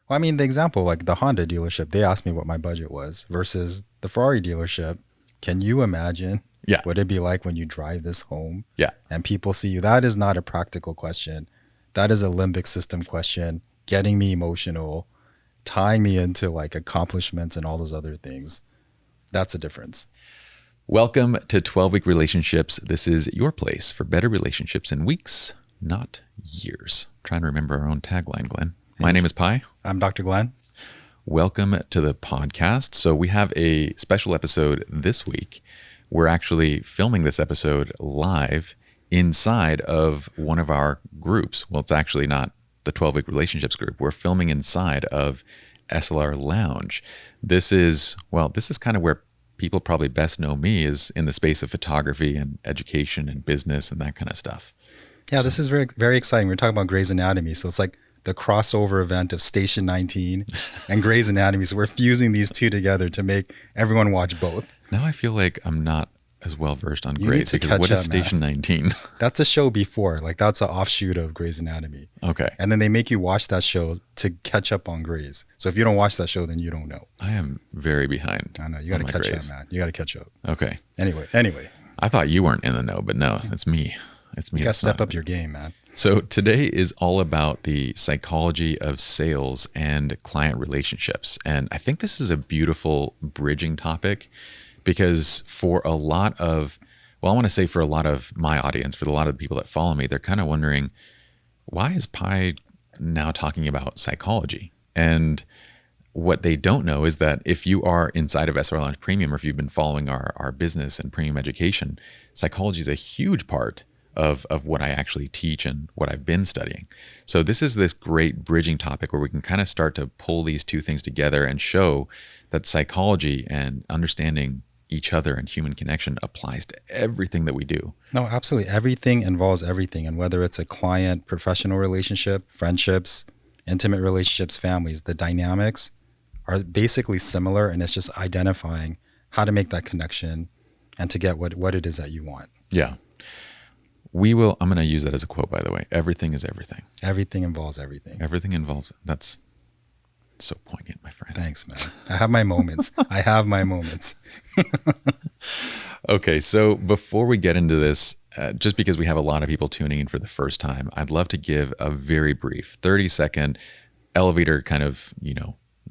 Well, I mean, the example, like the Honda dealership, they asked me what my budget was versus the Ferrari dealership. Can you imagine Yeah. what it'd be like when you drive this home Yeah. and people see you? That is not a practical question. That is a limbic system question, getting me emotional, tying me into like accomplishments and all those other things. That's a difference. Welcome to 12-Week Relationships. This is your place for better relationships in weeks, not years. I'm trying to remember our own tagline, Glenn. My name is Pye. I'm Dr. Glenn. Welcome to the podcast. So we have a special episode this week. We're actually filming this episode live inside of one of our groups. Well, it's actually not the 12-Week Relationships group. We're filming inside of SLR Lounge. This is kind of where people probably best know me, is in the space of photography and education and business and that kind of stuff. Yeah, this is very, very exciting. We're talking about Grey's Anatomy. So it's like the crossover event of Station 19 and Grey's Anatomy. So we're fusing these two together to make everyone watch both. Now I feel like I'm not as well versed on You Grey's, need to because catch what is up, Station 19? That's a show before. Like that's an offshoot of Grey's Anatomy. Okay. And then they make you watch that show to catch up on Grey's. So if you don't watch that show, then you don't know. I am very behind. I know. You got to catch Grey's. up, man. You got to catch up. Okay. Anyway. I thought you weren't in the know, but no, it's me. It's me. You got to step up your game, man. So today is all about the psychology of sales and client relationships. And I think this is a beautiful bridging topic, because for a lot of my audience, for a lot of the people that follow me, they're kind of wondering, why is Pye now talking about psychology? And what they don't know is that if you are inside of SLR Lounge Premium, or if you've been following our business and premium education, psychology is a huge part of what I actually teach and what I've been studying. So this is this great bridging topic where we can kind of start to pull these two things together and show that psychology and understanding each other and human connection applies to everything that we do. No, absolutely. Everything involves everything. And whether it's a client, professional relationship, friendships, intimate relationships, families, the dynamics are basically similar. And it's just identifying how to make that connection and to get what it is that you want. Yeah. I'm going to use that as a quote, by the way. Everything is everything. Everything involves everything. Everything involves. That's so poignant, my friend. Thanks, man. I have my moments. Okay, so before we get into this, just because we have a lot of people tuning in for the first time, I'd love to give a very brief 30-second elevator kind of,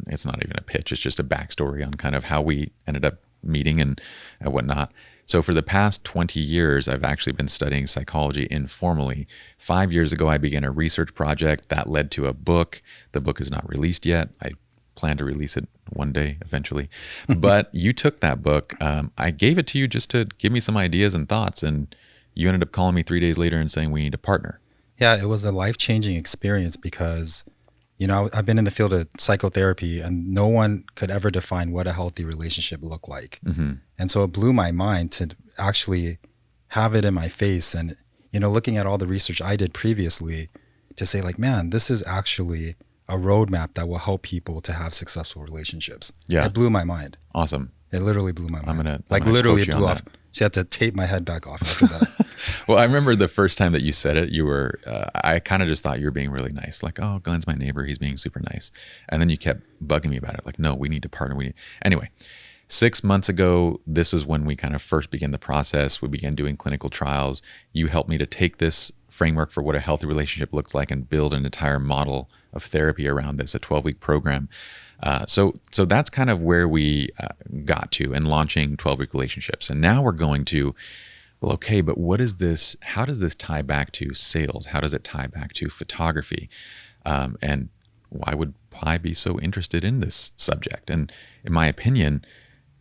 it's not even a pitch, it's just a backstory on kind of how we ended up meeting and whatnot. So for the past 20 years, I've actually been studying psychology informally. 5 years ago, I began a research project that led to a book. The book is not released yet. I plan to release it one day eventually. But you took that book. I gave it to you just to give me some ideas and thoughts. And you ended up calling me 3 days later and saying, we need a partner. Yeah, it was a life-changing experience because, I've been in the field of psychotherapy and no one could ever define what a healthy relationship looked like. Mm-hmm. And so it blew my mind to actually have it in my face and, looking at all the research I did previously to say like, man, this is actually a roadmap that will help people to have successful relationships. Yeah. It blew my mind. Awesome. It literally blew my mind. I'm gonna literally coach you blew on off. that. She had to tape my head back off after that. Well, I remember the first time that you said it, you were, I kind of just thought you were being really nice. Like, oh, Glenn's my neighbor. He's being super nice. And then you kept bugging me about it. Like, no, we need to partner. Anyway, 6 months ago, this is when we kind of first began the process. We began doing clinical trials. You helped me to take this framework for what a healthy relationship looks like and build an entire model of therapy around this, a 12-week program. So that's kind of where we got to in launching 12-week relationships. And now we're going to, well, okay, but what is this? How does this tie back to sales? How does it tie back to photography? And why would Pye be so interested in this subject? And in my opinion,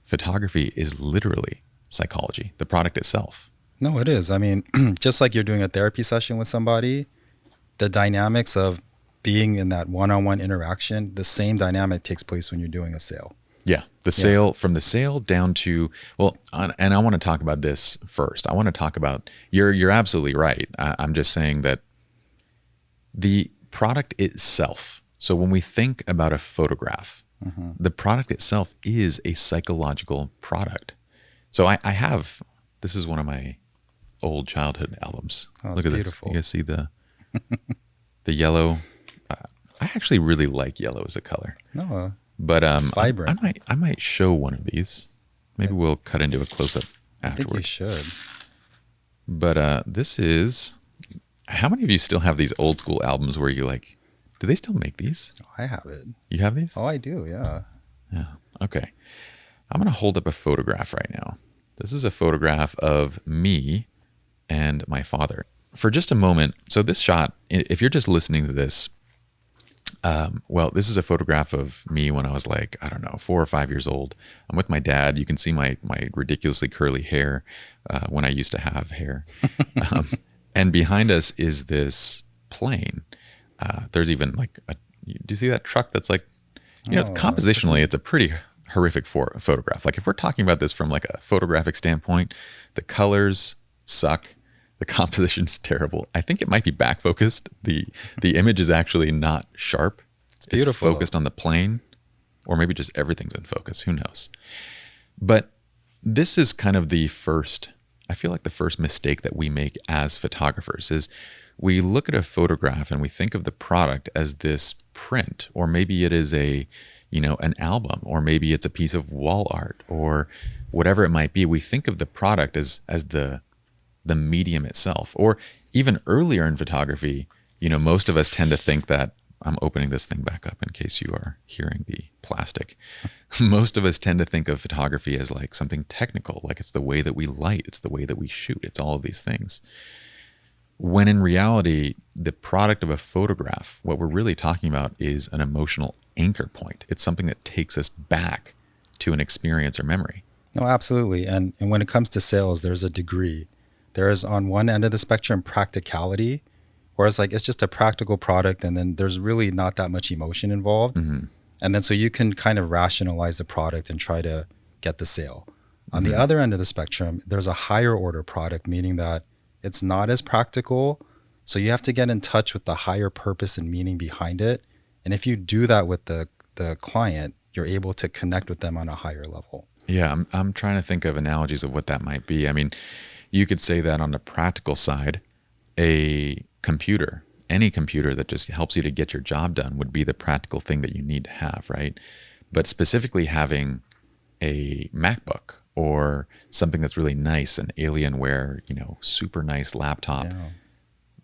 photography is literally psychology, the product itself. No, it is. I mean, just like you're doing a therapy session with somebody, the dynamics of being in that one-on-one interaction, the same dynamic takes place when you're doing a sale. Yeah. From the sale down to, and I want to talk about this first. I want to talk about, you're absolutely right. I'm just saying that the product itself. So when we think about a photograph, the product itself is a psychological product. So I have, this is one of my old childhood albums. Oh, Look at beautiful. this. You guys see the yellow. I actually really like yellow as a color. No, But it's vibrant. I might show one of these. Maybe we'll cut into a close up I think you afterwards. should. But this is. How many of you still have these old school albums where you like? Do they still make these? Oh, I have it. You have these? Oh, I do. Yeah. Yeah. Okay. I'm gonna hold up a photograph right now. This is a photograph of me and my father. For just a moment. So this shot, if you're just listening to this, well, this is a photograph of me when I was like, I don't know, 4 or 5 years old. I'm with my dad. You can see my ridiculously curly hair when I used to have hair. And behind us is this plane. There's even like, do you see that truck that's like, compositionally, it's a pretty horrific photograph. Like if we're talking about this from like a photographic standpoint, the colors suck. The composition's terrible. I think it might be back focused. The image is actually not sharp. It's beautiful. It's focused on the plane, or maybe just everything's in focus. Who knows? But this is kind of the first, I feel like the first mistake that we make as photographers is we look at a photograph and we think of the product as this print, or maybe it is an album, or maybe it's a piece of wall art, or whatever it might be. We think of the product as the medium itself. Or even earlier in photography, most of us tend to think that, I'm opening this thing back up in case you are hearing the plastic. Most of us tend to think of photography as like something technical, like it's the way that we light, it's the way that we shoot, it's all of these things. When in reality, the product of a photograph, what we're really talking about is an emotional anchor point. It's something that takes us back to an experience or memory. No, absolutely. And when it comes to sales, there's a degree. There is on one end of the spectrum practicality, whereas like it's just a practical product, and then there's really not that much emotion involved. Mm-hmm. And then so you can kind of rationalize the product and try to get the sale. On Mm-hmm. the other end of the spectrum, there's a higher order product, meaning that it's not as practical. So you have to get in touch with the higher purpose and meaning behind it. And if you do that with the client, you're able to connect with them on a higher level. Yeah, I'm trying to think of analogies of what that might be. I mean, you could say that on the practical side, a computer, any computer that just helps you to get your job done would be the practical thing that you need to have, right? But specifically having a MacBook or something that's really nice, an Alienware, super nice laptop, Yeah.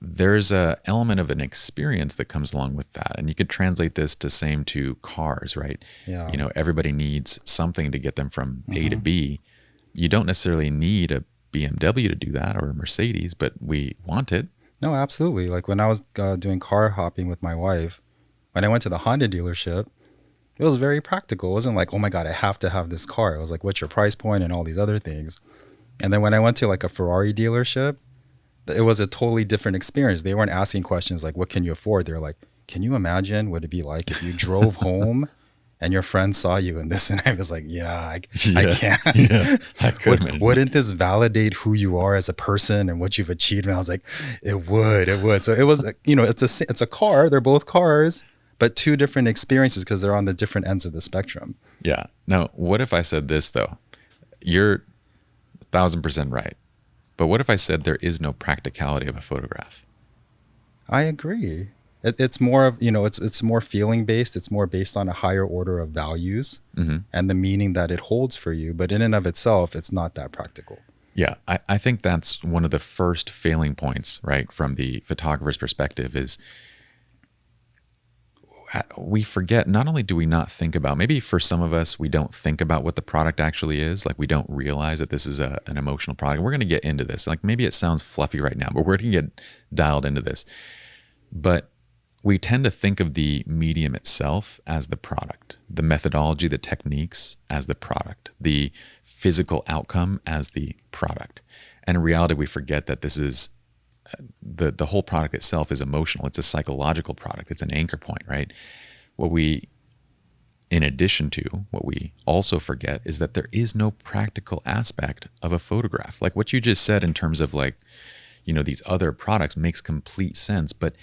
there's a element of an experience that comes along with that. And you could translate this to cars, right? Yeah. Everybody needs something to get them from A to B. You don't necessarily need a BMW to do that, or a Mercedes, but we want it. No, absolutely. Like when I was doing car hopping with my wife, when I went to the Honda dealership, it was very practical. It wasn't like, oh my God, I have to have this car. It was like, what's your price point and all these other things. And then when I went to like a Ferrari dealership, it was a totally different experience. They weren't asking questions like, what can you afford? They're like, can you imagine what it'd be like if you drove home and your friend saw you in this? And I was like, I can't. Yeah, I could. Wouldn't this validate who you are as a person and what you've achieved? And I was like, it would. So it was, it's a car. They're both cars, but two different experiences because they're on the different ends of the spectrum. Yeah. Now, what if I said this though? You're 1,000% right. But what if I said there is no practicality of a photograph? I agree. It's more of, it's more feeling based. It's more based on a higher order of values and the meaning that it holds for you. But in and of itself, it's not that practical. Yeah, I think that's one of the first failing points, right, from the photographer's perspective is we forget, not only do we not think about, maybe for some of us, we don't think about what the product actually is. Like we don't realize that this is an emotional product. We're going to get into this. Like maybe it sounds fluffy right now, but we're going to get dialed into this. But we tend to think of the medium itself as the product, the methodology, the techniques as the product, the physical outcome as the product. And in reality, we forget that this is the whole product itself is emotional. It's a psychological product. It's an anchor point, right? In addition to what we also forget is that there is no practical aspect of a photograph. Like what you just said in terms of like, these other products makes complete sense, but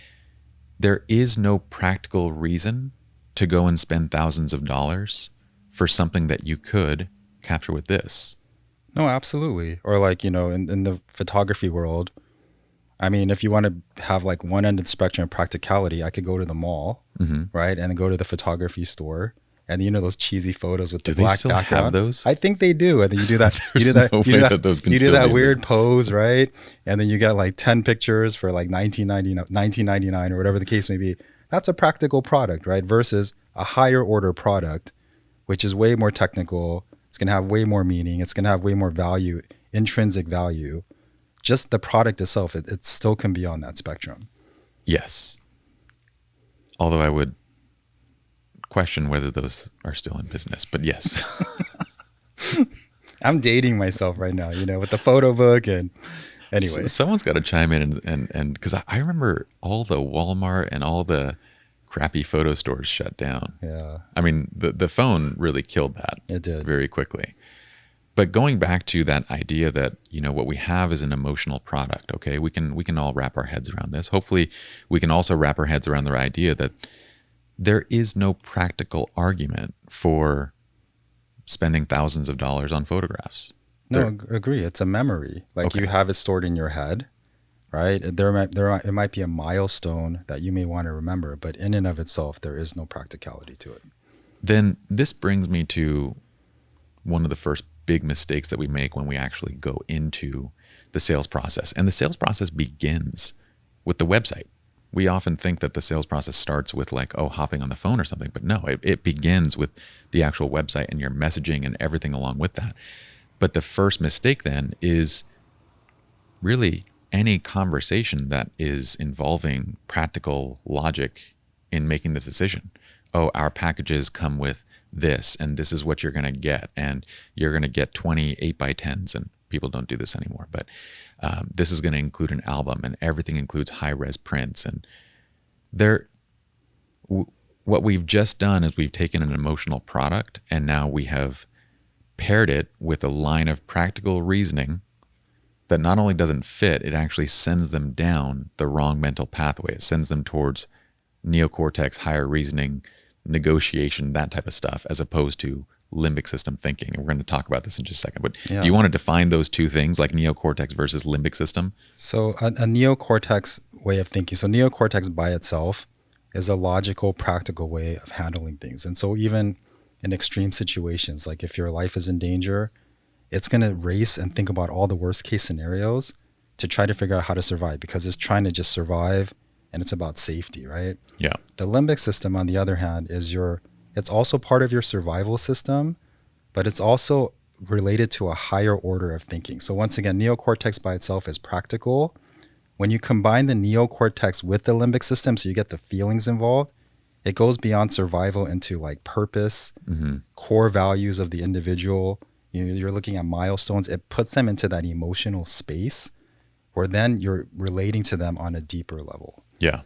there is no practical reason to go and spend thousands of dollars for something that you could capture with this. No, absolutely. Or like, in the photography world, I mean, if you want to have like one end of the spectrum of practicality, I could go to the mall, right? And then go to the photography store. And you know those cheesy photos with the Do they black still have background? those? I think they do. And then you do that. There's no way that those can you do still that be weird pose, right? And then you get like 10 pictures for like 1999 or whatever the case may be. That's a practical product, right? Versus a higher order product, which is way more technical. It's going to have way more meaning. It's going to have way more value, intrinsic value. Just the product itself, it still can be on that spectrum. Yes. Although I would question whether those are still in business, but yes. I'm dating myself right now, with the photo book. And anyway, Someone's got to chime in and because I remember all the Walmart and all the crappy photo stores shut down. yeah, I mean, the phone really killed that. it did. Very quickly. But going back to that idea that, what we have is an emotional product, okay? We can all wrap our heads around this. Hopefully, we can also wrap our heads around the idea that there is no practical argument for spending thousands of dollars on photographs. No, agree. It's a memory. Like Okay. you have it stored in your head, right? It might be a milestone that you may want to remember, but in and of itself, there is no practicality to it. Then this brings me to one of the first big mistakes that we make when we actually go into the sales process. And the sales process begins with the website. We often think that the sales process starts with like, hopping on the phone or something, but no, it begins with the actual website and your messaging and everything along with that. But the first mistake then is really any conversation that is involving practical logic in making this decision. Our packages come with this, and this is what you're going to get, and you're going to get 20 8x10s, and people don't do this anymore, but this is going to include an album, and everything includes high-res prints. And what we've just done is we've taken an emotional product, and now we have paired it with a line of practical reasoning that not only doesn't fit, it actually sends them down the wrong mental pathway. It sends them towards neocortex, higher reasoning, negotiation, that type of stuff, as opposed to limbic system thinking. And we're going to talk about this in just a second. But Yeah. Do you want to define those two things, like neocortex versus limbic system? So a neocortex way of thinking. So neocortex by itself is a logical, practical way of handling things. And so even in extreme situations, like if your life is in danger, it's going to race and think about all the worst case scenarios to try to figure out how to survive, because it's trying to just survive, and it's about safety, right? Yeah. The limbic system, on the other hand, it's also part of your survival system, but it's also related to a higher order of thinking. So once again, neocortex by itself is practical. When you combine the neocortex with the limbic system, so you get the feelings involved, it goes beyond survival into like purpose, core values of the individual. You're looking at milestones. It puts them into that emotional space where then you're relating to them on a deeper level. Yeah.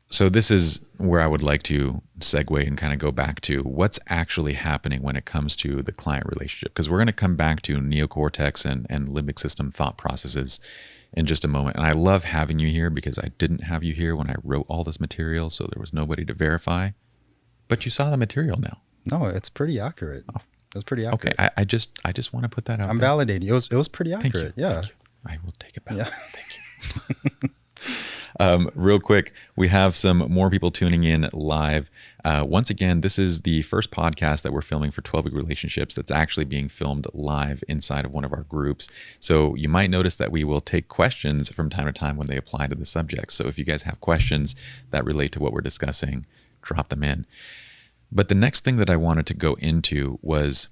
So this is where I would like to segue and kind of go back to what's actually happening when it comes to the client relationship, because we're going to come back to neocortex and limbic system thought processes in just a moment. And I love having you here because I didn't have you here when I wrote all this material, so there was nobody to verify. But you saw the material now. No, it's pretty accurate. It was pretty accurate. Okay, I just want to put that out. I'm there. validating. It was pretty accurate. Yeah. Thank you. I will take it back. Yeah. Thank you. Real quick, we have some more people tuning in live. Once again, this is the first podcast that we're filming for 12-Week Relationships that's actually being filmed live inside of one of our groups. So you might notice that we will take questions from time to time when they apply to the subject. So if you guys have questions that relate to what we're discussing, drop them in. But the next thing that I wanted to go into was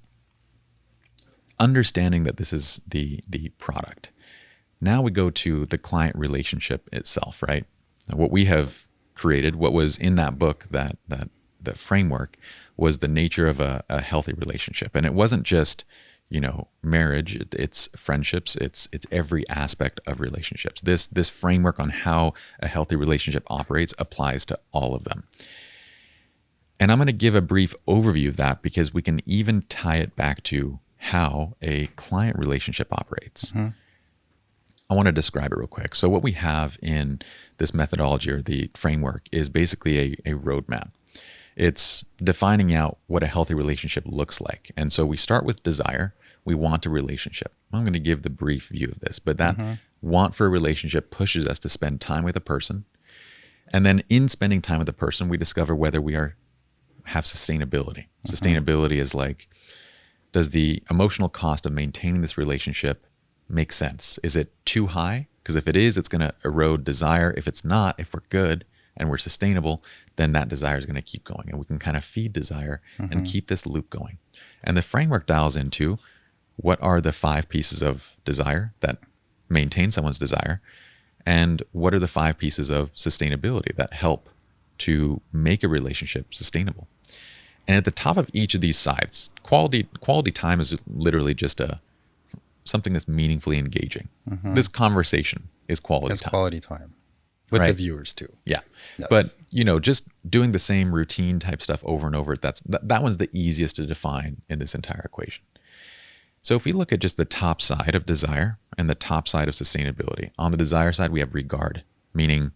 understanding that this is the product. Now we go to the client relationship itself, right? What we have created, what was in that book, that the framework, was the nature of a healthy relationship. And it wasn't just, marriage, it's friendships, it's every aspect of relationships. This framework on how a healthy relationship operates applies to all of them. And I'm going to give a brief overview of that because we can even tie it back to how a client relationship operates. Mm-hmm. I want to describe it real quick. So what we have in this methodology or the framework is basically a roadmap. It's defining out what a healthy relationship looks like. And so we start with desire. We want a relationship. I'm going to give the brief view of this, but that want for a relationship pushes us to spend time with a person. And then in spending time with a person, we discover whether we have sustainability. Sustainability is like, does the emotional cost of maintaining this relationship make sense? Is it too high? Because if it is, it's going to erode desire. If it's not, if we're good and we're sustainable, then that desire is going to keep going. And we can kind of feed desire and keep this loop going. And the framework dials into what are the 5 pieces of desire that maintain someone's desire, and what are the 5 pieces of sustainability that help to make a relationship sustainable. And at the top of each of these sides, quality time is literally just something that's meaningfully engaging. This conversation is quality It's time. quality time with the viewers too. Yeah. Yes. But, just doing the same routine type stuff over and over, that one's the easiest to define in this entire equation. So if we look at just the top side of desire and the top side of sustainability, on the desire side, we have regard, meaning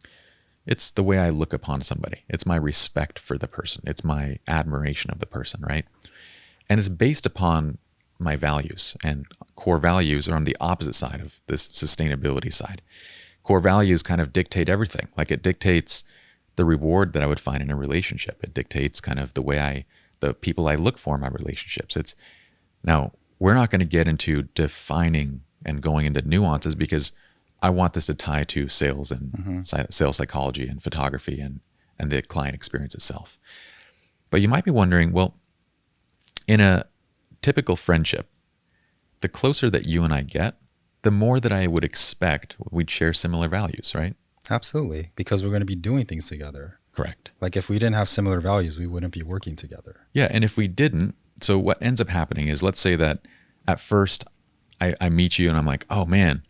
it's the way I look upon somebody. It's my respect for the person. It's my admiration of the person, right? And it's based upon my values, and core values are on the opposite side of this sustainability side. Core values kind of dictate everything. Like it dictates the reward that I would find in a relationship. It dictates kind of the people I look for in my relationships. Now, we're not going to get into defining and going into nuances because I want this to tie to sales and sales psychology and photography and the client experience itself. But you might be wondering, well, in a typical friendship, the closer that you and I get, the more that I would expect we'd share similar values, right? Absolutely, because we're going to be doing things together. Correct. Like if we didn't have similar values, we wouldn't be working together. Yeah, and if we didn't, so what ends up happening is, let's say that at first I meet you and I'm like, oh man,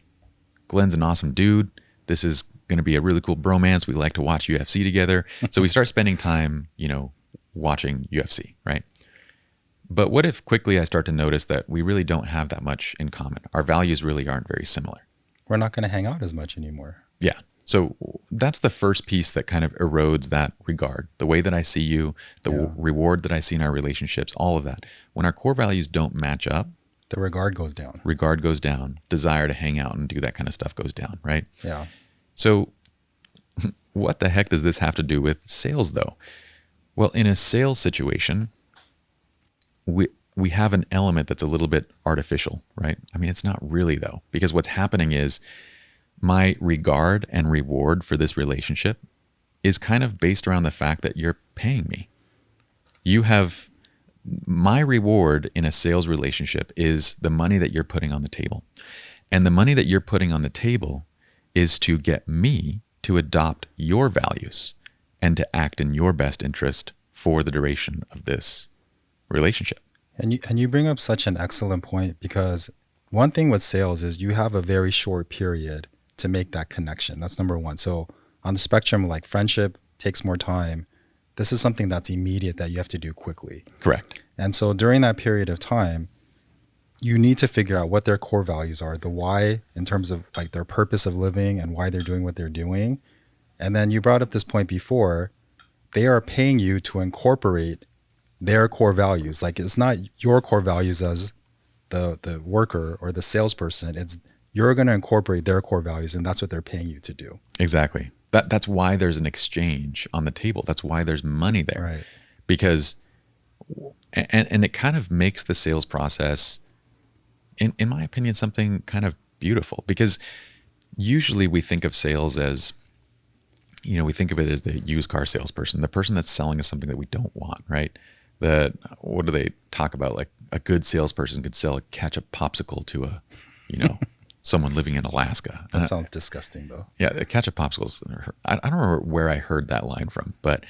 Glenn's an awesome dude. This is going to be a really cool bromance. We like to watch UFC together. So we start spending time, watching UFC, right? But what if quickly I start to notice that we really don't have that much in common? Our values really aren't very similar. We're not going to hang out as much anymore. Yeah. So that's the first piece that kind of erodes that regard. The way that I see you, the reward that I see in our relationships, all of that. When our core values don't match up, the regard goes down. Regard goes down. Desire to hang out and do that kind of stuff goes down, right? Yeah. So what the heck does this have to do with sales though? Well, in a sales situation, we have an element that's a little bit artificial, right? I mean, it's not really though, because what's happening is my regard and reward for this relationship is kind of based around the fact that you're paying me. My reward in a sales relationship is the money that you're putting on the table. And the money that you're putting on the table is to get me to adopt your values and to act in your best interest for the duration of this relationship. And you bring up such an excellent point, because one thing with sales is you have a very short period to make that connection. That's number one. So on the spectrum, like friendship takes more time. This is something that's immediate that you have to do quickly. Correct. And so during that period of time, you need to figure out what their core values are, the why in terms of like their purpose of living and why they're doing what they're doing. And then you brought up this point before, they are paying you to incorporate their core values. Like it's not your core values as the worker or the salesperson. It's you're going to incorporate their core values, and that's what they're paying you to do. Exactly. That's why there's an exchange on the table. That's why there's money there. Right. Because, and it kind of makes the sales process, in my opinion, something kind of beautiful. Because usually we think of sales as, we think of it as the used car salesperson, the person that's selling us something that we don't want, right? What do they talk about? Like a good salesperson could sell a ketchup popsicle to a, someone living in Alaska. That sounds disgusting though. Yeah, the ketchup popsicles. I don't remember where I heard that line from, but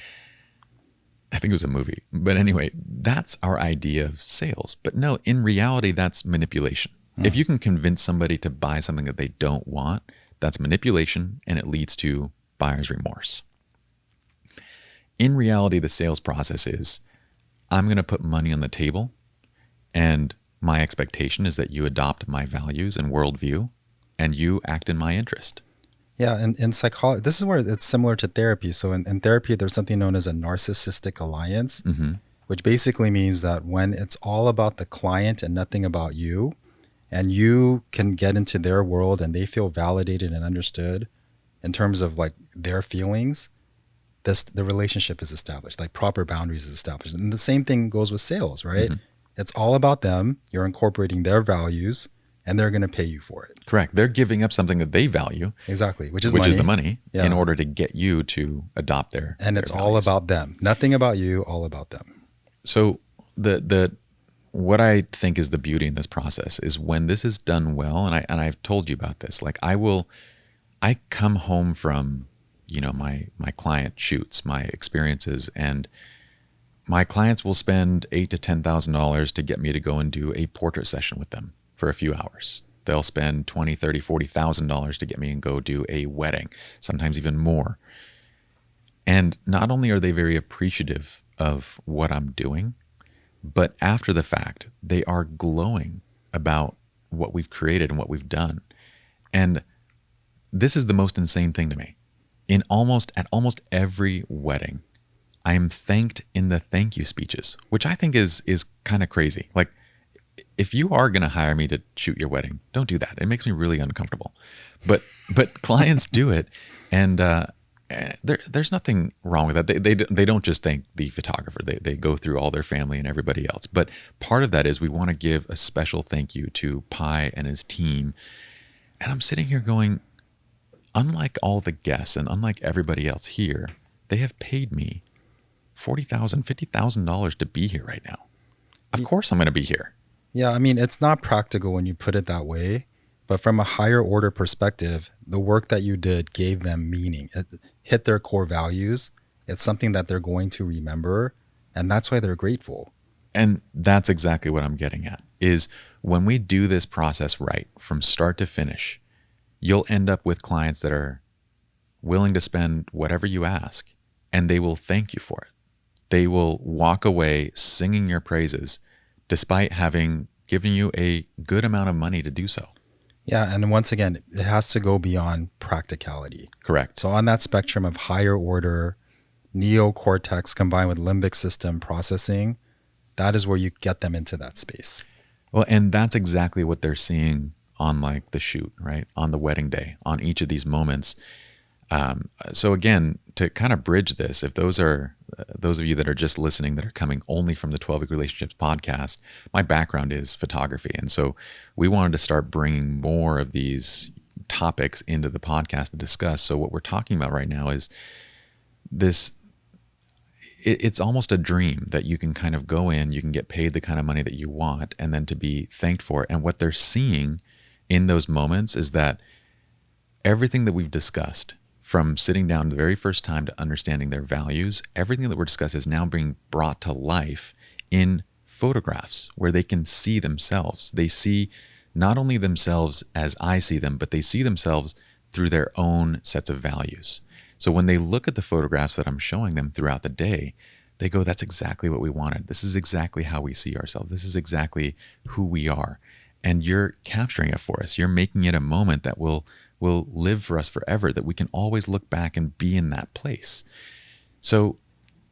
I think it was a movie. But anyway, that's our idea of sales. But no, in reality, that's manipulation. If you can convince somebody to buy something that they don't want, that's manipulation, and it leads to buyer's remorse. In reality, the sales process is, I'm going to put money on the table, and my expectation is that you adopt my values and worldview, and you act in my interest. Yeah, and in psychology, this is where it's similar to therapy. So in therapy, there's something known as a narcissistic alliance, Mm-hmm. which basically means that when it's all about the client and nothing about you, and you can get into their world and they feel validated and understood in terms of like their feelings, the relationship is established, like proper boundaries is established. And the same thing goes with sales, right? Mm-hmm. It's all about them. You're incorporating their values and they're going to pay you for it. Correct. They're giving up something that they value, Exactly, which is which money. is the money, in Yeah. order to get you to adopt And their it's all values. about them. Nothing about you, all about them. So the what I think is the beauty in this process is when this is done well, and I've told you about this. Like I come home from my client shoots, my experiences, and my clients will spend $8,000 to $10,000 to get me to go and do a portrait session with them for a few hours. They'll spend $20,000, $30,000, $40,000 to get me and go do a wedding, sometimes even more. And not only are they very appreciative of what I'm doing, but after the fact, they are glowing about what we've created and what we've done. And this is the most insane thing to me. At almost every wedding, I am thanked in the thank you speeches, which I think is kind of crazy. Like, if you are going to hire me to shoot your wedding, don't do that. It makes me really uncomfortable. But clients do it, and there's nothing wrong with that. They don't just thank the photographer. They go through all their family and everybody else. But part of that is we want to give a special thank you to Pye and his team. And I'm sitting here going, unlike all the guests and unlike everybody else here, they have paid me $40,000, $50,000 to be here right now. Of course I'm going to be here. Yeah, I mean, it's not practical when you put it that way, but from a higher order perspective, the work that you did gave them meaning. It hit their core values. It's something that they're going to remember, and that's why they're grateful. And that's exactly what I'm getting at, is when we do this process right, from start to finish, you'll end up with clients that are willing to spend whatever you ask, and they will thank you for it. They will walk away singing your praises, despite having given you a good amount of money to do so. Yeah, and once again, it has to go beyond practicality. Correct. So on that spectrum of higher order, neocortex combined with limbic system processing, that is where you get them into that space. Well, and that's exactly what they're seeing on like the shoot, right? On the wedding day, on each of these moments. So again, to kind of bridge this, if those of you that are just listening that are coming only from the 12-Week Relationships podcast, my background is photography. And so we wanted to start bringing more of these topics into the podcast to discuss. So what we're talking about right now is this, it's almost a dream that you can kind of go in, you can get paid the kind of money that you want, and then to be thanked for it. And what they're seeing in those moments is that everything that we've discussed, from sitting down the very first time to understanding their values, everything that we're discussing is now being brought to life in photographs where they can see themselves. They see not only themselves as I see them, but they see themselves through their own sets of values. So when they look at the photographs that I'm showing them throughout the day, they go, that's exactly what we wanted. This is exactly how we see ourselves. This is exactly who we are. And you're capturing it for us. You're making it a moment that will live for us forever, that we can always look back and be in that place. So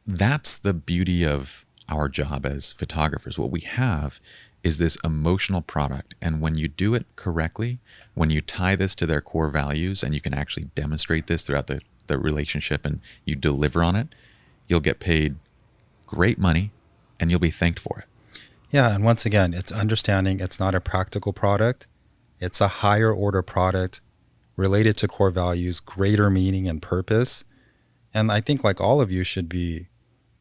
that's the beauty of our job as photographers. What we have is this emotional product. And when you do it correctly, when you tie this to their core values and you can actually demonstrate this throughout the relationship and you deliver on it, you'll get paid great money and you'll be thanked for it. Yeah, and once again, it's understanding it's not a practical product. It's a higher order product related to core values, greater meaning and purpose. And I think like all of you should be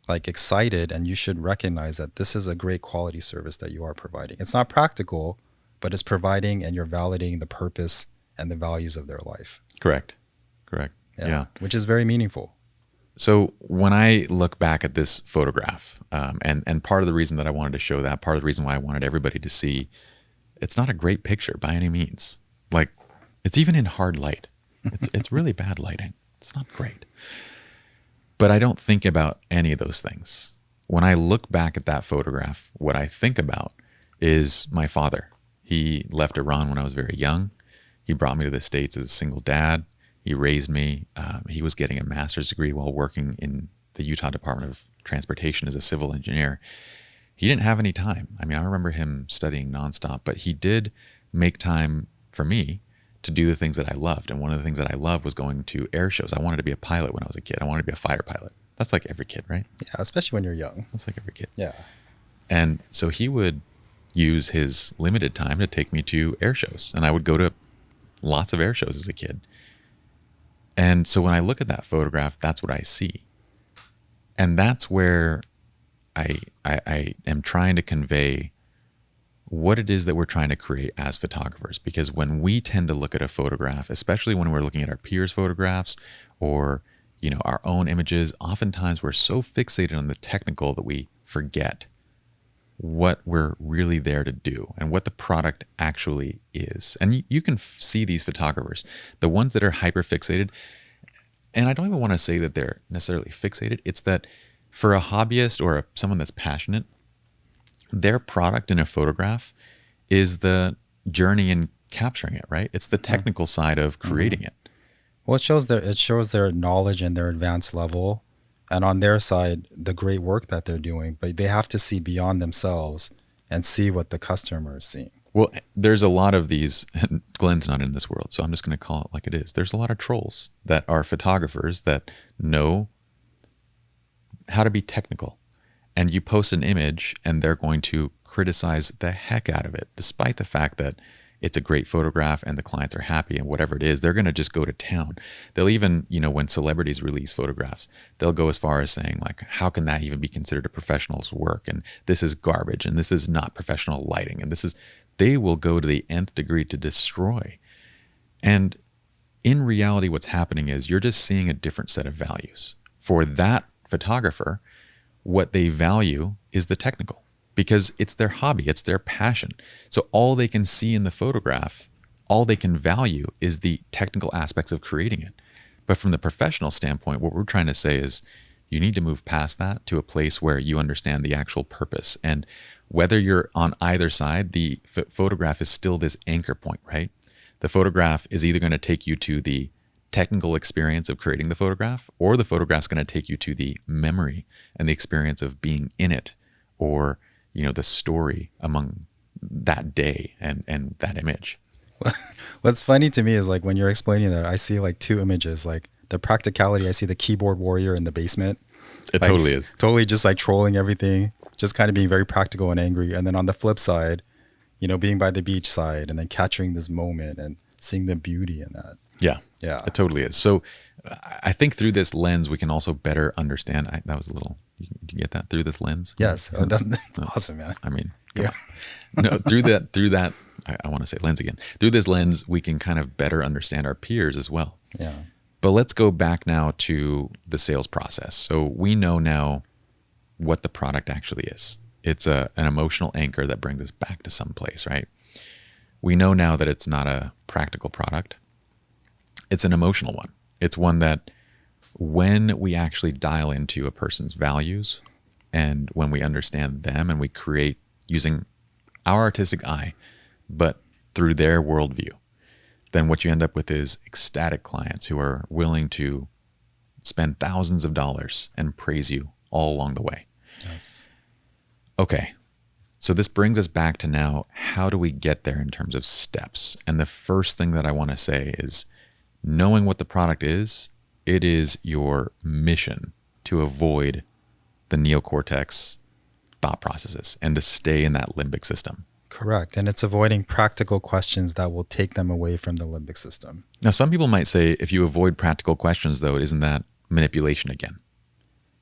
like excited, and you should recognize that this is a great quality service that you are providing. It's not practical, but it's providing, and you're validating the purpose and the values of their life. Correct. Yeah. Which is very meaningful. So when I look back at this photograph, and part of the reason that I wanted to show that, part of the reason why I wanted everybody to see, it's not a great picture by any means. Like, it's even in hard light. It's really bad lighting. It's not great. But I don't think about any of those things. When I look back at that photograph, what I think about is my father. He left Iran when I was very young. He brought me to the States as a single dad. He raised me. He was getting a master's degree while working in the Utah Department of Transportation as a civil engineer. He didn't have any time. I mean, I remember him studying nonstop, but he did make time for me to do the things that I loved. And one of the things that I loved was going to air shows. I wanted to be a pilot when I was a kid. I wanted to be a fighter pilot. That's like every kid, right? Yeah, especially when you're young. That's like every kid. Yeah. And so he would use his limited time to take me to air shows. And I would go to lots of air shows as a kid. And so when I look at that photograph, that's what I see. And that's where I am trying to convey what it is that we're trying to create as photographers. Because when we tend to look at a photograph, especially when we're looking at our peers' photographs or, you know, our own images, oftentimes we're so fixated on the technical that we forget what we're really there to do and what the product actually is. And you can see these photographers, the ones that are hyper fixated. And I don't even want to say that they're necessarily fixated. It's that for a hobbyist or someone that's passionate, their product in a photograph is the journey in capturing it, right? It's the technical side of creating it. Well, it shows their knowledge and their advanced level, and on their side, the great work that they're doing. But they have to see beyond themselves and see what the customer is seeing. Well, there's a lot of these, and Glenn's not in this world, so I'm just going to call it like it is. There's a lot of trolls that are photographers that know how to be technical. And you post an image and they're going to criticize the heck out of it, despite the fact that it's a great photograph and the clients are happy and whatever it is, they're going to just go to town. They'll even, you know, when celebrities release photographs, they'll go as far as saying like, how can that even be considered a professional's work? And this is garbage and this is not professional lighting. And they will go to the nth degree to destroy. And in reality, what's happening is you're just seeing a different set of values. For that photographer, what they value is the technical because it's their hobby, it's their passion. So all they can see in the photograph, all they can value is the technical aspects of creating it. But from the professional standpoint, what we're trying to say is you need to move past that to a place where you understand the actual purpose. And whether you're on either side, the photograph is still this anchor point, right? The photograph is either going to take you to the technical experience of creating the photograph, or the photograph's going to take you to the memory and the experience of being in it, or, you know, the story among that day and that image. What's funny to me is like when you're explaining that, I see like two images, like the practicality. I see the keyboard warrior in the basement. It like, totally is. Totally just like trolling everything, just kind of being very practical and angry. And then on the flip side, you know, being by the beach side and then capturing this moment and seeing the beauty in that. Yeah. Yeah. It totally is. So I think through this lens, we can also better understand. That was a little, did you get that through this lens? Yes. Oh, that's awesome, man. I mean, come on. No, through that, I want to say lens again. Through this lens, we can kind of better understand our peers as well. Yeah. But let's go back now to the sales process. So we know now what the product actually is. It's an emotional anchor that brings us back to some place, right? We know now that it's not a practical product. It's an emotional one. It's one that when we actually dial into a person's values and when we understand them and we create using our artistic eye, but through their worldview, then what you end up with is ecstatic clients who are willing to spend thousands of dollars and praise you all along the way. Yes. Okay. So this brings us back to now, how do we get there in terms of steps? And the first thing that I want to say is knowing what the product is, it is your mission to avoid the neocortex thought processes and to stay in that limbic system. Correct. And it's avoiding practical questions that will take them away from the limbic system. Now, some people might say, if you avoid practical questions, though, isn't that manipulation again?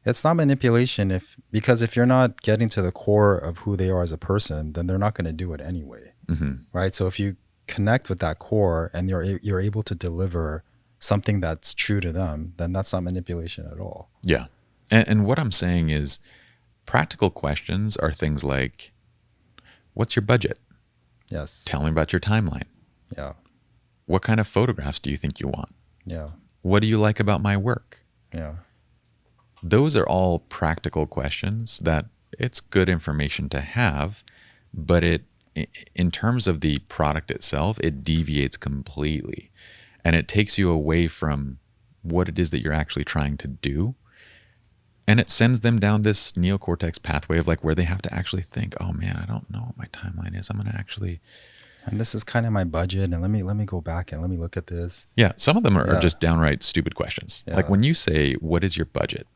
It's not manipulation because if you're not getting to the core of who they are as a person, then they're not going to do it anyway. Mm-hmm. Right? So if you connect with that core and you're able to deliver something that's true to them, then that's not manipulation at all. Yeah. And what I'm saying is practical questions are things like, what's your budget? Yes. Tell me about your timeline. Yeah. What kind of photographs do you think you want? Yeah. What do you like about my work? Yeah. Those are all practical questions that it's good information to have, but in terms of the product itself, it deviates completely. and it takes you away from what it is that you're actually trying to do. And it sends them down this neocortex pathway of like where they have to actually think, oh man, I don't know what my timeline is. I'm going to actually, and this is kind of my budget, and let me go back and let me look at this. yeah. Some of them are Yeah. just downright stupid questions. Yeah. Like when you say, what is your budget?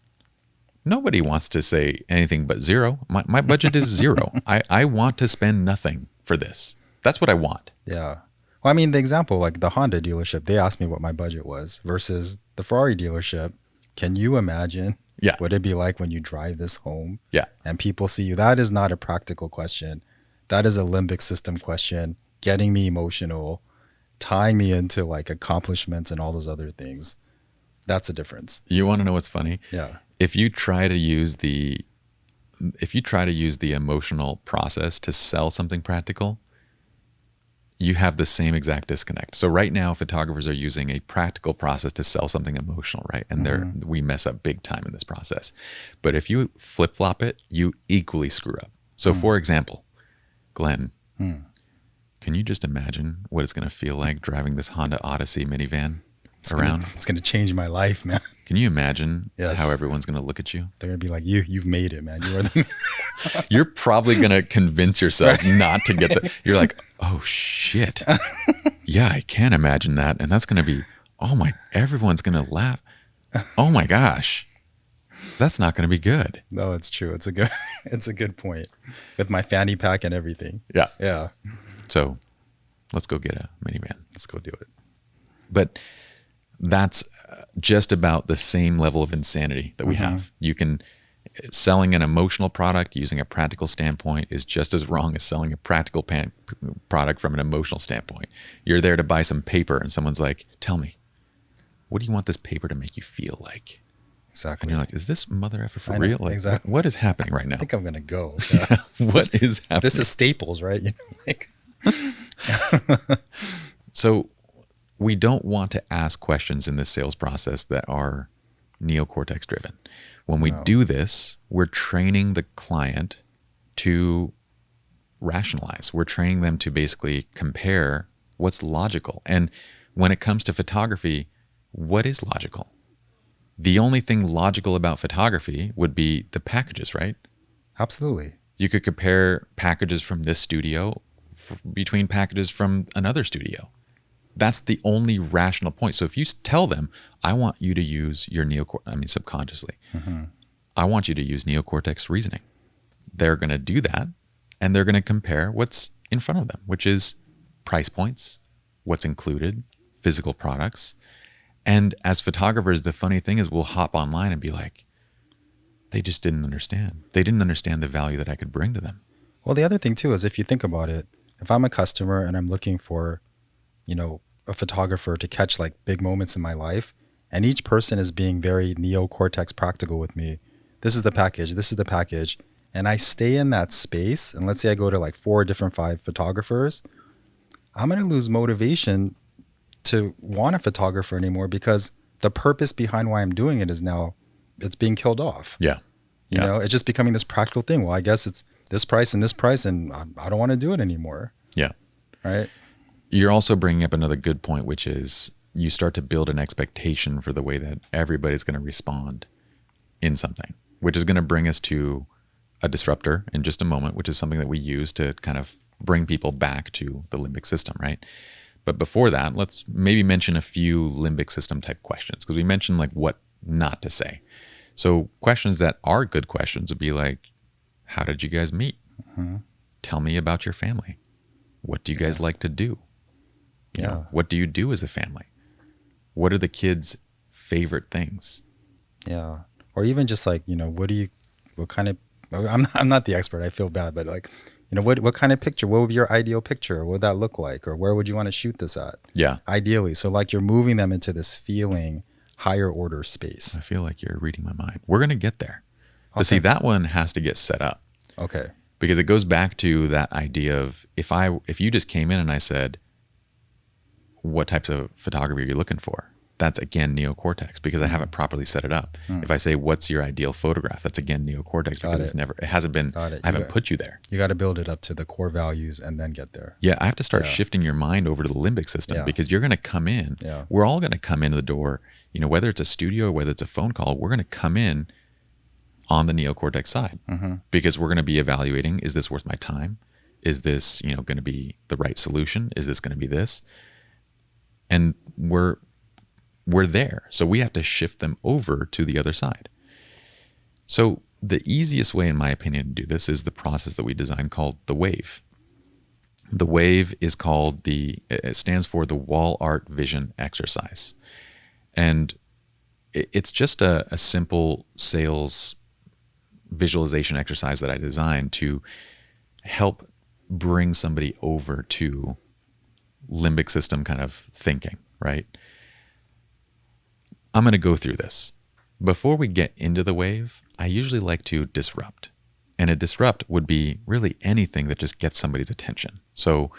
Nobody wants to say anything but zero. My budget is zero. I want to spend nothing for this. That's what I want. Yeah. Well, I mean, the example, like the Honda dealership, they asked me what my budget was versus the Ferrari dealership. Can you imagine Yeah. what it'd be like when you drive this home Yeah. and people see you? That is not a practical question. That is a limbic system question, getting me emotional, tying me into like accomplishments and all those other things. That's a difference. You want to know what's funny? Yeah. If you try to use the emotional process to sell something practical, you have the same exact disconnect. So right now, photographers are using a practical process to sell something emotional, right? And we mess up big time in this process. But if you flip-flop it, you equally screw up. So for example, Glenn, can you just imagine what it's going to feel like driving this Honda Odyssey minivan around? It's going to change my life, man. Can you imagine Yes. how everyone's going to look at you? They're going to be like, you've made it, man. You are the You're probably going to convince yourself not to get you're like, oh shit. Yeah, I can imagine that. And that's going to be, everyone's going to laugh. Oh my gosh. That's not going to be good. No, it's true. It's a good point with my fanny pack and everything. Yeah. Yeah. So let's go get a minivan. Let's go do it. But that's just about the same level of insanity that we have. You can, selling an emotional product using a practical standpoint is just as wrong as selling a practical product from an emotional standpoint. You're there to buy some paper and someone's like, tell me, what do you want this paper to make you feel like? Exactly. And you're like, is this mother effer for I know, real? Like, exactly. what is happening right now? I think I'm going to go. Yeah. What is happening? This is Staples, right? You know, like, So we don't want to ask questions in this sales process that are neocortex driven. When we do this, we're training the client to rationalize. We're training them to basically compare what's logical. And when it comes to photography, what is logical? The only thing logical about photography would be the packages, right? absolutely. You could compare packages from this studio between packages from another studio. That's the only rational point. So if you tell them, I want you to use your subconsciously, I want you to use neocortex reasoning. They're going to do that, and they're going to compare what's in front of them, which is price points, what's included, physical products. And as photographers, the funny thing is we'll hop online and be like, they just didn't understand. They didn't understand the value that I could bring to them. Well, the other thing too is if you think about it, if I'm a customer and I'm looking for, a photographer to catch like big moments in my life, and each person is being very neocortex practical with me. This is the package. This is the package. And I stay in that space. And let's say I go to like 5 photographers. I'm going to lose motivation to want a photographer anymore because the purpose behind why I'm doing it is now it's being killed off. Yeah. You know, it's just becoming this practical thing. Well, I guess it's this price, and I don't want to do it anymore. Yeah. Right. You're also bringing up another good point, which is you start to build an expectation for the way that everybody's going to respond in something, which is going to bring us to a disruptor in just a moment, which is something that we use to kind of bring people back to the limbic system, right? But before that, let's maybe mention a few limbic system type questions, because we mentioned like what not to say. So questions that are good questions would be like, how did you guys meet? Tell me about your family. What do you guys like to do? You know, what do you do as a family? What are the kids' favorite things? Yeah. Or even just like, what kind of, I'm not the expert. I feel bad, but like, what kind of picture, what would be your ideal picture? What would that look like? Or where would you want to shoot this at? Yeah. Ideally. So like you're moving them into this feeling higher order space. I feel like you're reading my mind. We're going to get there. But Okay. see, that one has to get set up. Okay. Because it goes back to that idea of if you just came in and I said, what types of photography are you looking for? that's again neocortex because I haven't properly set it up. If I say, what's your ideal photograph? That's again neocortex because it hasn't been, I haven't put you there. You got to build it up to the core values and then get there. Yeah. I have to start shifting your mind over to the limbic system because you're going to come in. Yeah. We're all going to come into the door, you know, whether it's a studio or whether it's a phone call, we're going to come in on the neocortex side because we're going to be evaluating, is this worth my time? Is this, you know, going to be the right solution? Is this going to be this? And we're there. So we have to shift them over to the other side. So the easiest way, in my opinion, to do this is the process that we designed called the wave. The wave is called it stands for the wall art vision exercise. And it's just a simple sales visualization exercise that I designed to help bring somebody over to limbic system kind of thinking, right? I'm going to go through this. Before we get into the wave, I usually like to disrupt. And a disrupt would be really anything that just gets somebody's attention. So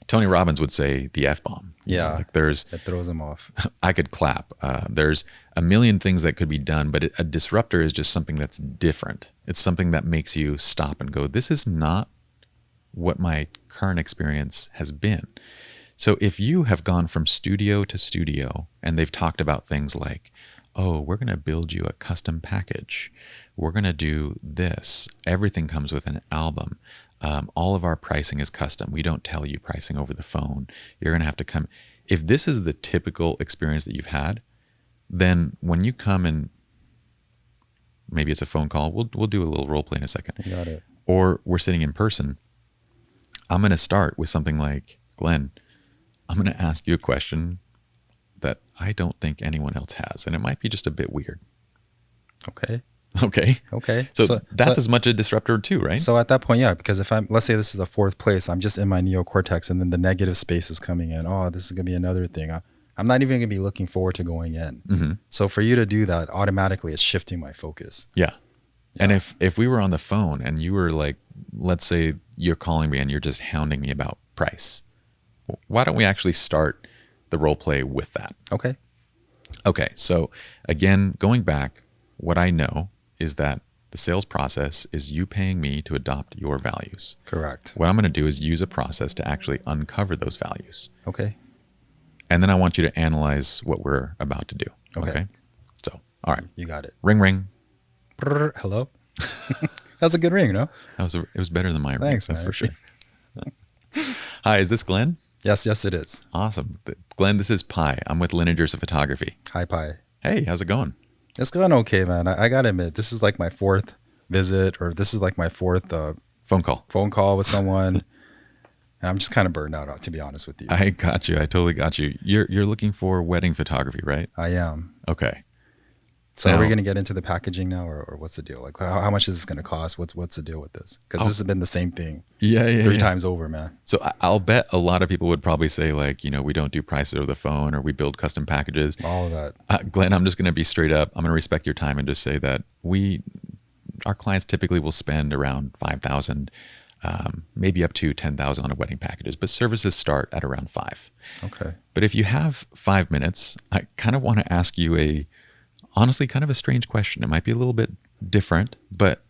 Tony Robbins would say the F-bomb. Yeah. Like there's, it throws them off. I could clap. There's a million things that could be done, but a disruptor is just something that's different. It's something that makes you stop and go, this is not what my current experience has been. So if you have gone from studio to studio and they've talked about things like, oh, we're going to build you a custom package. We're going to do this. Everything comes with an album. All of our pricing is custom. We don't tell you pricing over the phone. You're going to have to come. If this is the typical experience that you've had, then when you come and maybe it's a phone call, we'll do a little role play in a second. You got it. Or we're sitting in person. I'm going to start with something like, Glenn, I'm going to ask you a question that I don't think anyone else has. And it might be just a bit weird. Okay. Okay. So that's as much a disruptor too, right? So at that point, yeah, because if let's say this is a fourth place, I'm just in my neocortex and then the negative space is coming in. Oh, this is going to be another thing. I'm not even going to be looking forward to going in. Mm-hmm. So for you to do that, automatically it's shifting my focus. Yeah. And if we were on the phone and you were like, let's say you're calling me and you're just hounding me about price, why don't we actually start the role play with that? Okay. So again, going back, what I know is that the sales process is you paying me to adopt your values. Correct. What I'm going to do is use a process to actually uncover those values. Okay. And then I want you to analyze what we're about to do. Okay. So, all right. You got it. Ring, ring. Brr, hello. That's a good ring, no? It was better than my ring. Thanks, that's man. for sure. Hi, is this Glenn? Yes, it is. Awesome. Glenn, this is Pye. I'm with Linnigers of Photography. Hi, Pye. Hey, how's it going? It's going okay, man. I got to admit, this is like my fourth visit, or this is like my fourth phone call with someone. And I'm just kind of burned out, to be honest with you. I got you. I totally got you. You're looking for wedding photography, right? I am. Okay. So are we going to get into the packaging now, or what's the deal? Like, how much is this going to cost? What's the deal with this? Because this has been the same thing. Three times over, man. So I'll bet a lot of people would probably say, like, we don't do prices over the phone, or we build custom packages. All of that. Glenn, I'm just going to be straight up. I'm going to respect your time and just say that our clients typically will spend around $5,000, maybe up to $10,000 on a wedding packages, but services start at around $5,000. Okay. But if you have 5 minutes, I kind of want to ask you honestly, kind of a strange question. It might be a little bit different, but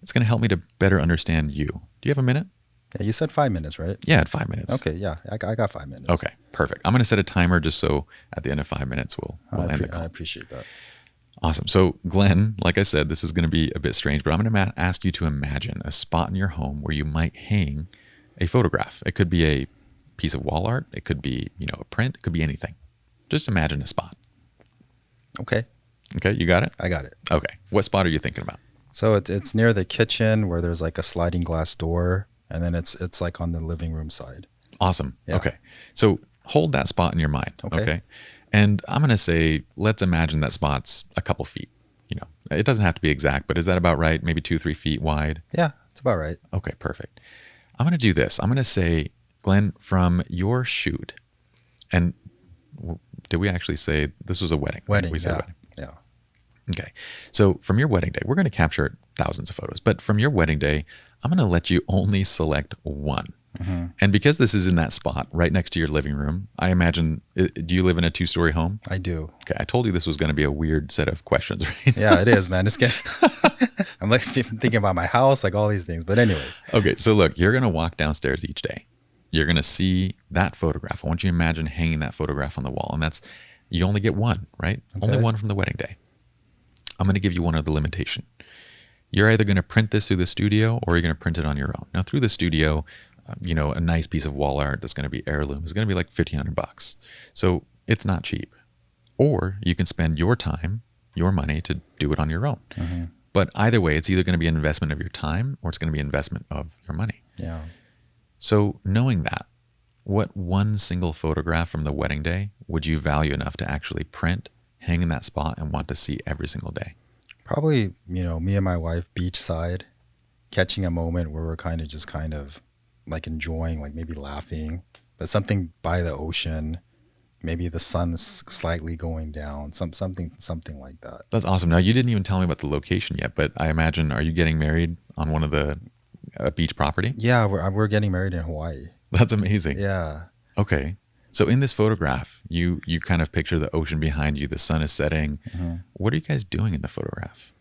it's going to help me to better understand you. Do you have a minute? Yeah, you said 5 minutes, right? Yeah, at 5 minutes. Okay, yeah, I got 5 minutes. Okay, perfect. I'm going to set a timer just so at the end of 5 minutes we'll end the call. I appreciate that. Awesome. So Glenn, like I said, this is going to be a bit strange, but I'm going to ask you to imagine a spot in your home where you might hang a photograph. It could be a piece of wall art. It could be, a print. It could be anything. Just imagine a spot. Okay, you got it? I got it. Okay. What spot are you thinking about? So it's near the kitchen where there's like a sliding glass door, and then it's like on the living room side. Awesome. Yeah. Okay. So hold that spot in your mind. Okay. And I'm going to say, let's imagine that spot's a couple feet. It doesn't have to be exact, but is that about right? Maybe 2-3 feet wide? Yeah, it's about right. Okay, perfect. I'm going to do this. I'm going to say, Glenn, from your shoot, and did we actually say this was a wedding? Wedding, We said yeah. wedding. Yeah. Okay. So from your wedding day, we're going to capture thousands of photos, but from your wedding day, I'm going to let you only select one. And because this is in that spot right next to your living room, I imagine, do you live in a 2-story home? I do. Okay, I told you this was going to be a weird set of questions, right? Yeah, it is, man. It's getting. I'm like thinking about my house, like all these things. But anyway. Okay, so look, you're going to walk downstairs each day. You're going to see that photograph. I want you to imagine hanging that photograph on the wall. And that's, you only get one, right? Okay. Only one from the wedding day. I'm going to give you one other limitation. You're either going to print this through the studio or you're going to print it on your own. Now, through the studio, a nice piece of wall art that's going to be heirloom is going to be like $1,500. So it's not cheap. Or you can spend your time, your money to do it on your own. But either way, it's either going to be an investment of your time or it's going to be an investment of your money. Yeah. So knowing that, what one single photograph from the wedding day would you value enough to actually print, hang in that spot, and want to see every single day? Probably, me and my wife beachside, catching a moment where we're kind of like enjoying, like maybe laughing, but something by the ocean, maybe the sun's slightly going down, something like that. That's awesome. Now, you didn't even tell me about the location yet, but I imagine, are you getting married on one of the beach property? Yeah, we're getting married in Hawaii. That's amazing. Yeah. Okay. So in this photograph, you kind of picture the ocean behind you, the sun is setting. What are you guys doing in the photograph?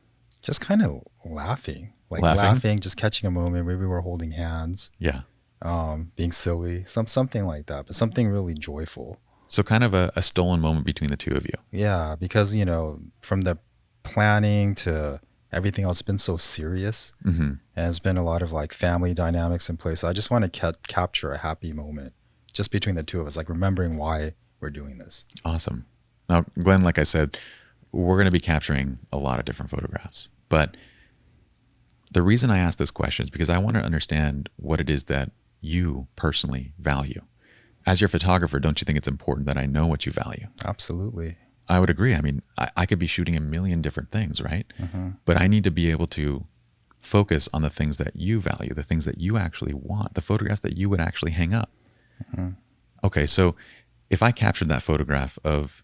Just kind of laughing, just catching a moment. Maybe we're holding hands. Yeah. Being silly, something like that, but something really joyful. So kind of a stolen moment between the two of you. Yeah, because, from the planning to everything else, it's been so serious. And it's been a lot of like family dynamics in place. So I just want to capture a happy moment just between the two of us, like remembering why we're doing this. Awesome. Now, Glenn, like I said, we're going to be capturing a lot of different photographs. But the reason I ask this question is because I want to understand what it is that you personally value. As your photographer, don't you think it's important that I know what you value? Absolutely. I would agree. I mean, I could be shooting a million different things, right? But I need to be able to focus on the things that you value, the things that you actually want, the photographs that you would actually hang up. Okay, so if I captured that photograph of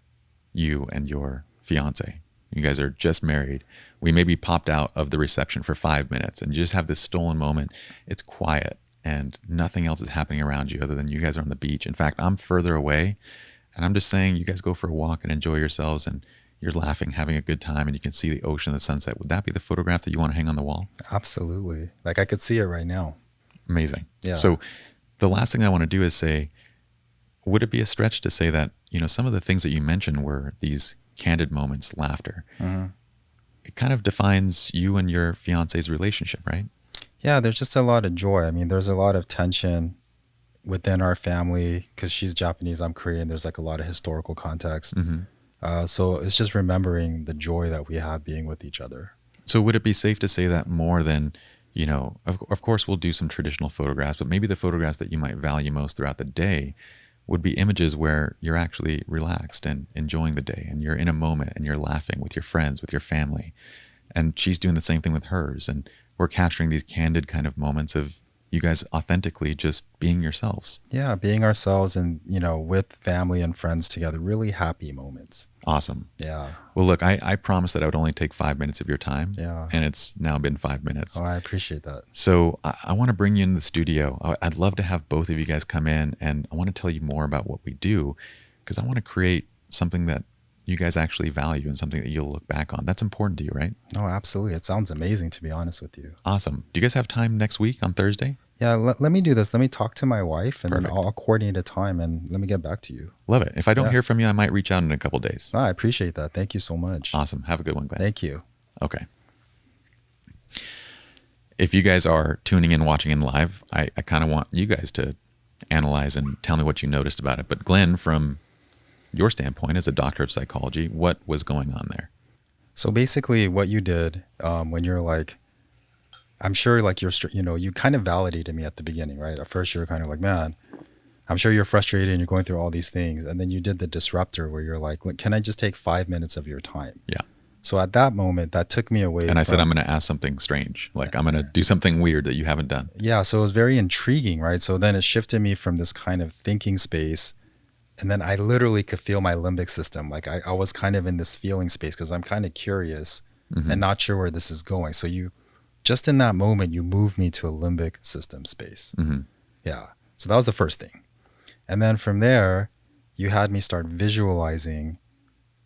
you and your fiance, you guys are just married, we maybe popped out of the reception for 5 minutes and you just have this stolen moment. It's quiet and nothing else is happening around you other than you guys are on the beach. In fact, I'm further away and I'm just saying you guys go for a walk and enjoy yourselves and you're laughing, having a good time, and you can see the ocean and the sunset. Would that be the photograph that you want to hang on the wall? Absolutely. Like I could see it right now. Amazing. Yeah. So the last thing I want to do is say, would it be a stretch to say that, some of the things that you mentioned were these candid moments, laughter. It kind of defines you and your fiance's relationship, right? Yeah, there's just a lot of joy. I mean, there's a lot of tension within our family because she's Japanese, I'm Korean. There's like a lot of historical context. So it's just remembering the joy that we have being with each other. So would it be safe to say that more than, of course we'll do some traditional photographs, but maybe the photographs that you might value most throughout the day would be images where you're actually relaxed and enjoying the day and you're in a moment and you're laughing with your friends, with your family. And she's doing the same thing with hers. And we're capturing these candid kind of moments of you guys authentically just being yourselves. Yeah, being ourselves and, with family and friends together, really happy moments. Awesome. Yeah. Well, look, I promised that I would only take 5 minutes of your time. Yeah. And it's now been 5 minutes. Oh, I appreciate that. So I want to bring you in the studio. I'd love to have both of you guys come in and I want to tell you more about what we do because I want to create something that you guys actually value and something that you'll look back on. That's important to you, right? Oh, absolutely. It sounds amazing, to be honest with you. Awesome. Do you guys have time next week on Thursday? Yeah, let me do this. Let me talk to my wife and Perfect. then I'll coordinate a time and let me get back to you. Love it. If I don't hear from you, I might reach out in a couple days. Oh, I appreciate that. Thank you so much. Awesome. Have a good one, Glenn. Thank you. Okay. If you guys are tuning in, watching in live, I kind of want you guys to analyze and tell me what you noticed about it. But Glenn, from your standpoint as a doctor of psychology, what was going on there? So basically what you did when you're like, I'm sure like you kind of validated me at the beginning, right? At first you were kind of like, man, I'm sure you're frustrated and you're going through all these things. And then you did the disruptor where you're like, can I just take 5 minutes of your time? Yeah. So at that moment, that took me away. And I said, I'm going to ask something strange. Like I'm going to do something weird that you haven't done. Yeah. So it was very intriguing, right? So then it shifted me from this kind of thinking space. And then I literally could feel my limbic system. Like I was kind of in this feeling space because I'm kind of curious and not sure where this is going. So just in that moment, you moved me to a limbic system space. Yeah. So that was the first thing. And then from there, you had me start visualizing,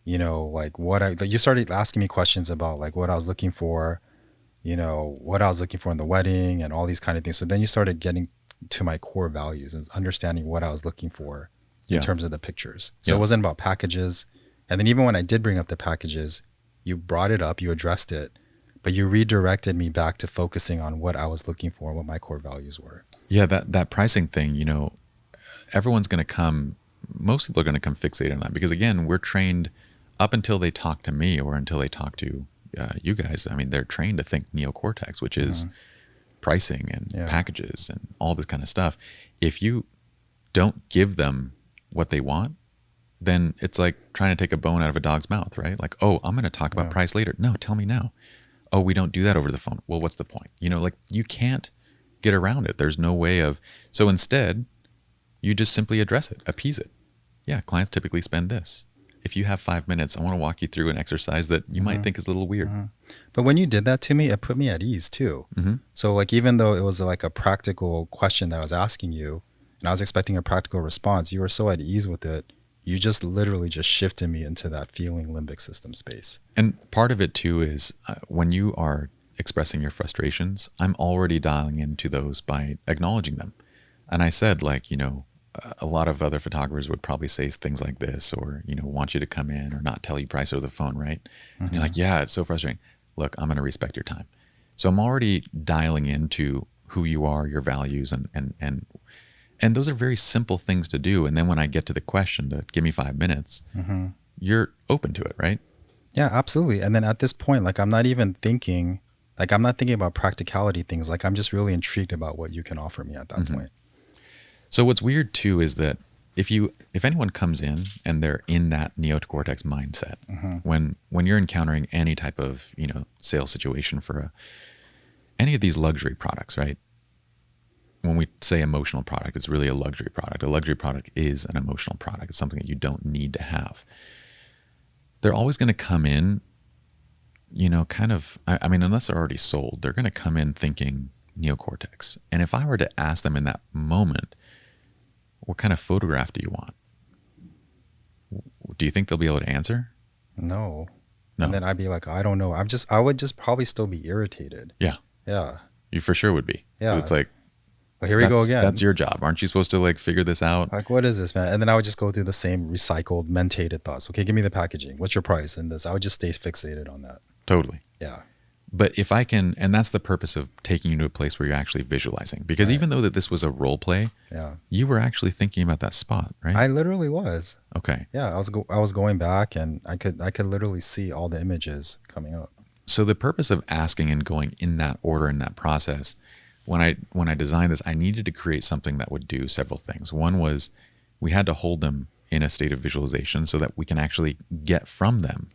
like you started asking me questions about like what I was looking for, what I was looking for in the wedding and all these kind of things. So then you started getting to my core values and understanding what I was looking for in terms of the pictures. So it wasn't about packages. And then even when I did bring up the packages, you brought it up, you addressed it, but you redirected me back to focusing on what I was looking for, what my core values were. Yeah, that pricing thing, everyone's going to come, most people are going to come fixated on that because, again, we're trained up until they talk to me or until they talk to you guys. I mean, they're trained to think neocortex, which is pricing and packages and all this kind of stuff. If you don't give them what they want, then it's like trying to take a bone out of a dog's mouth, right? Like, oh, I'm going to talk about price later. No, tell me now. Oh, we don't do that over the phone. Well, what's the point? Like you can't get around it. There's no way of, so instead you just simply address it, appease it. Yeah, clients typically spend this. If you have 5 minutes, I want to walk you through an exercise that you might think is a little weird. But when you did that to me, it put me at ease too. So like, even though it was like a practical question that I was asking you and I was expecting a practical response, you were so at ease with it. You just literally just shifted me into that feeling limbic system space. And part of it too is when you are expressing your frustrations, I'm already dialing into those by acknowledging them. And I said, like, a lot of other photographers would probably say things like this or, want you to come in or not tell you price over the phone, right? And you're like, yeah, it's so frustrating. Look, I'm going to respect your time. So I'm already dialing into who you are, your values, and those are very simple things to do. And then when I get to the question that give me 5 minutes, you're open to it, right? Yeah, absolutely. And then at this point, like I'm not thinking about practicality things. Like I'm just really intrigued about what you can offer me at that point. So what's weird too is that if anyone comes in and they're in that neocortex mindset, when you're encountering any type of sales situation for any of these luxury products, right? When we say emotional product, it's really a luxury product. A luxury product is an emotional product. It's something that you don't need to have. They're always going to come in, unless they're already sold, they're going to come in thinking neocortex. And if I were to ask them in that moment, what kind of photograph do you want? Do you think they'll be able to answer? No. And then I'd be like, I don't know. I would just probably still be irritated. Yeah. Yeah. You for sure would be. Yeah. It's like, well, here we go again. That's your job. Aren't you supposed to like figure this out? Like, what is this, man? And then I would just go through the same recycled, mentated thoughts. Okay, give me the packaging. What's your price? And this, I would just stay fixated on that. Totally. Yeah. But if I can, and that's the purpose of taking you to a place where you're actually visualizing, because even though that this was a role play, you were actually thinking about that spot, right? I literally was. Okay. Yeah, I was going back, and I could literally see all the images coming up. So the purpose of asking and going in that order, in that process, when I designed this, I needed to create something that would do several things. One was we had to hold them in a state of visualization so that we can actually get from them.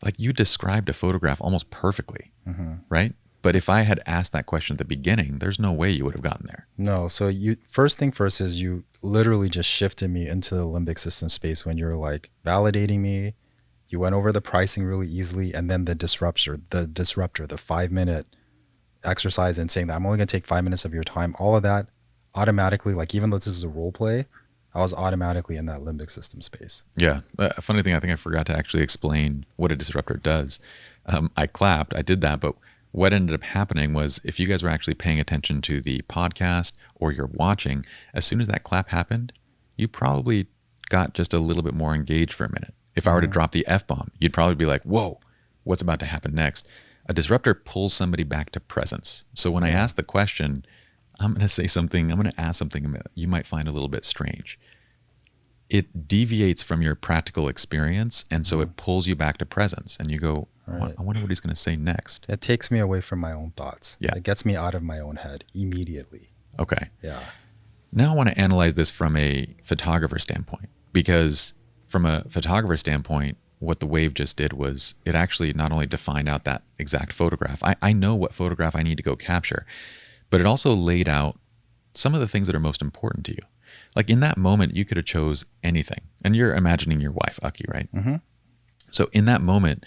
Like you described a photograph almost perfectly, right? But if I had asked that question at the beginning, there's no way you would have gotten there. No. So first thing first is you literally just shifted me into the limbic system space when you're like validating me. You went over the pricing really easily, and then the disruptor, the 5-minute exercise and saying that I'm only going to take 5 minutes of your time, all of that automatically, like even though this is a role play, I was automatically in that limbic system space. Yeah. A funny thing, I think I forgot to actually explain what a disruptor does. I clapped, I did that, but what ended up happening was if you guys were actually paying attention to the podcast or you're watching, as soon as that clap happened, you probably got just a little bit more engaged for a minute. If I were to drop the F-bomb, you'd probably be like, whoa, what's about to happen next? A disruptor pulls somebody back to presence. So when I ask the question, I'm going to say something, I'm going to ask something you might find a little bit strange. It deviates from your practical experience, and so it pulls you back to presence. And you go, I wonder what he's going to say next. It takes me away from my own thoughts. Yeah. It gets me out of my own head immediately. Okay. Yeah. Now I want to analyze this from a photographer standpoint, because from a photographer standpoint, what the wave just did was it actually not only defined out that exact photograph. I know what photograph I need to go capture, but it also laid out some of the things that are most important to you. Like in that moment, you could have chose anything. And you're imagining your wife, Aki, right? So in that moment,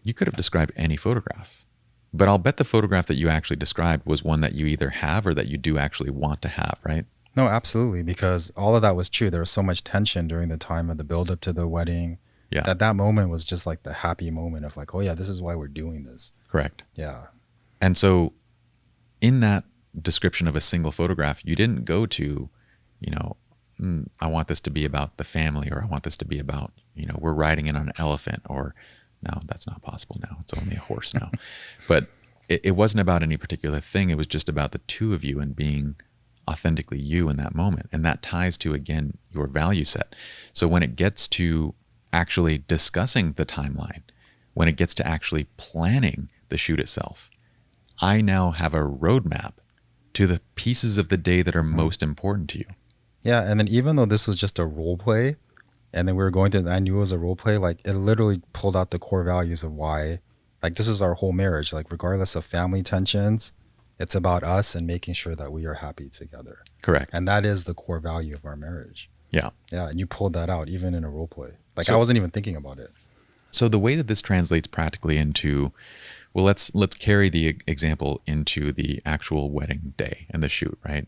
you could have described any photograph. But I'll bet the photograph that you actually described was one that you either have or that you do actually want to have, right? No, absolutely, because all of that was true. There was so much tension during the time of the build up to the wedding Yeah, that moment was just like the happy moment of like, oh yeah, this is why we're doing this. correct. Yeah. And so in that description of a single photograph, you didn't go to, you know, I want this to be about the family, or I want this to be about, we're riding in on an elephant, or no, that's not possible now. It's only a horse now. But it wasn't about any particular thing. It was just about the two of you and being authentically you in that moment. And that ties to, again, your value set. So when it gets to actually discussing the timeline, when it gets to actually planning the shoot itself, I now have a roadmap to the pieces of the day that are most important to you. Yeah. And then even though this was just a role play, and then we were going through, I knew it was a role play, like it literally pulled out the core values of why, like this was our whole marriage. Like regardless of family tensions, it's about us and making sure that we are happy together. Correct. And that is the core value of our marriage. Yeah. Yeah. And you pulled that out even in a role play. Like So- I wasn't even thinking about it. So the way that this translates practically into, well, let's carry the example into the actual wedding day and the shoot, right?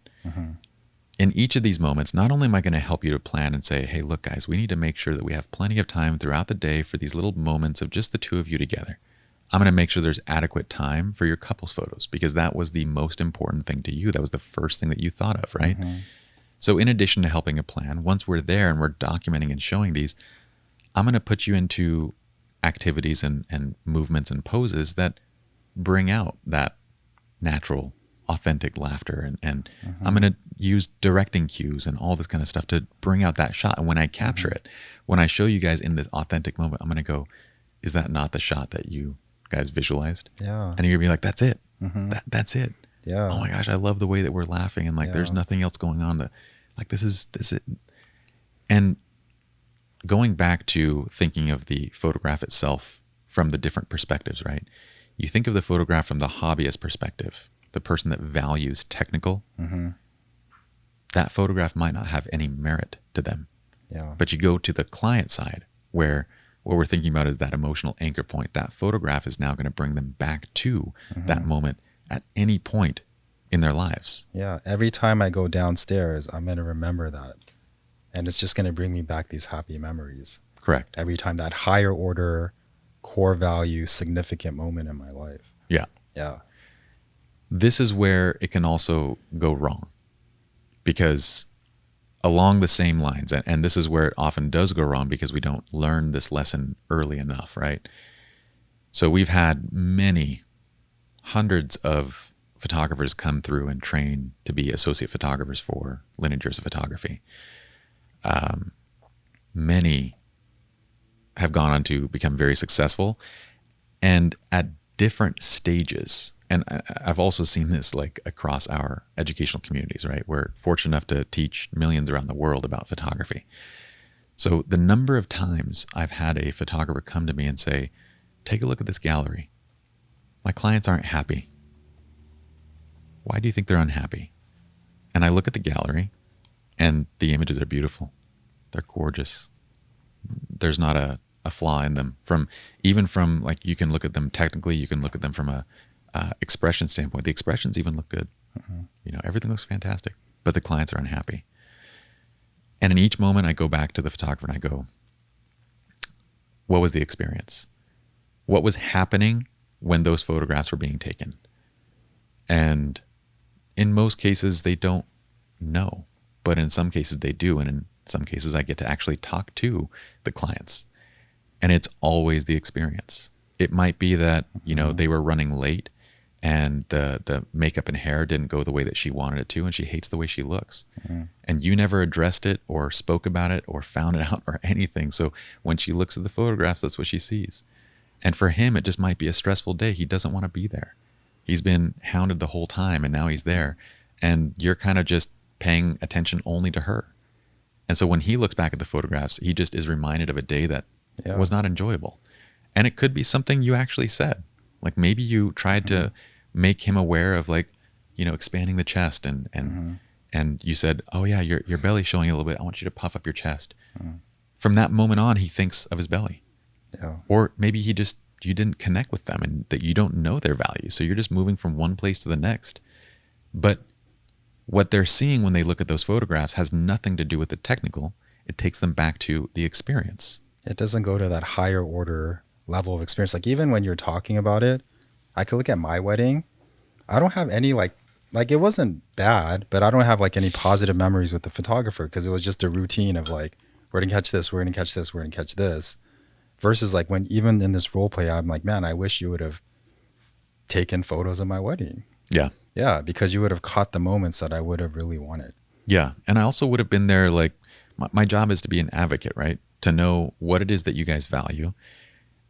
In each of these moments, not only am I going to help you to plan and say, hey, look, guys, we need to make sure that we have plenty of time throughout the day for these little moments of just the two of you together. I'm going to make sure there's adequate time for your couples photos, because that was the most important thing to you. That was the first thing that you thought of, right? So in addition to helping a plan, once we're there and we're documenting and showing these, I'm going to put you into activities and movements and poses that bring out that natural, authentic laughter. And I'm going to use directing cues and all this kind of stuff to bring out that shot. And when I capture it, when I show you guys in this authentic moment, I'm going to go, is that not the shot that you guys visualized? Yeah. And you're going to be like, that's it. That's it. Yeah. Oh my gosh, I love the way that we're laughing. And like, there's nothing else going on. That, like, this is it. And going back to thinking of the photograph itself from the different perspectives, right? You think of the photograph from the hobbyist perspective, the person that values technical. That photograph might not have any merit to them. Yeah. But you go to the client side, where what we're thinking about is that emotional anchor point. That photograph is now going to bring them back to that moment at any point in their lives. Yeah. Every time I go downstairs, I'm going to remember that. And it's just going to bring me back these happy memories. Correct. Every time, that higher order, core value, significant moment in my life. Yeah. Yeah. This is where it can also go wrong, because along the same lines, and this is where it often does go wrong because we don't learn this lesson early enough, right? So we've had many hundreds of photographers come through and train to be associate photographers for Lineages of Photography. Many have gone on to become very successful, and at different stages. And I've also seen this like across our educational communities, right? We're fortunate enough to teach millions around the world about photography. So the number of times I've had a photographer come to me and say, take a look at this gallery. My clients aren't happy. Why do you think they're unhappy? And I look at the gallery and the images are beautiful. They're gorgeous. There's not a flaw in them. Even from like, you can look at them technically, you can look at them from a expression standpoint. The expressions even look good. Everything looks fantastic, but the clients are unhappy. And in each moment I go back to the photographer and I go, what was the experience? What was happening when those photographs were being taken? And in most cases they don't know, but in some cases they do. And in some cases I get to actually talk to the clients, and it's always the experience. It might be that, they were running late and the makeup and hair didn't go the way that she wanted it to, and she hates the way she looks. And you never addressed it or spoke about it or found it out or anything. So when she looks at the photographs, that's what she sees. And for him, it just might be a stressful day. He doesn't want to be there. He's been hounded the whole time, and now he's there. And you're kind of just paying attention only to her. And so when he looks back at the photographs, he just is reminded of a day that was not enjoyable. And it could be something you actually said. Like maybe you tried to make him aware of expanding the chest and you said, oh yeah, your belly's showing a little bit. I want you to puff up your chest. From that moment on, he thinks of his belly. Yeah. Or maybe you didn't connect with them and that you don't know their value. So you're just moving from one place to the next. But what they're seeing when they look at those photographs has nothing to do with the technical. It takes them back to the experience. It doesn't go to that higher order level of experience. Like even when you're talking about it, I could look at my wedding. I don't have any like it wasn't bad, but I don't have like any positive memories with the photographer because it was just a routine of like, we're going to catch this, we're going to catch this, we're going to catch this. Versus like when even in this role play, I'm like, man, I wish you would have taken photos of my wedding. Yeah. Yeah, because you would have caught the moments that I would have really wanted. Yeah. And I also would have been there, like, my job is to be an advocate, right? To know what it is that you guys value.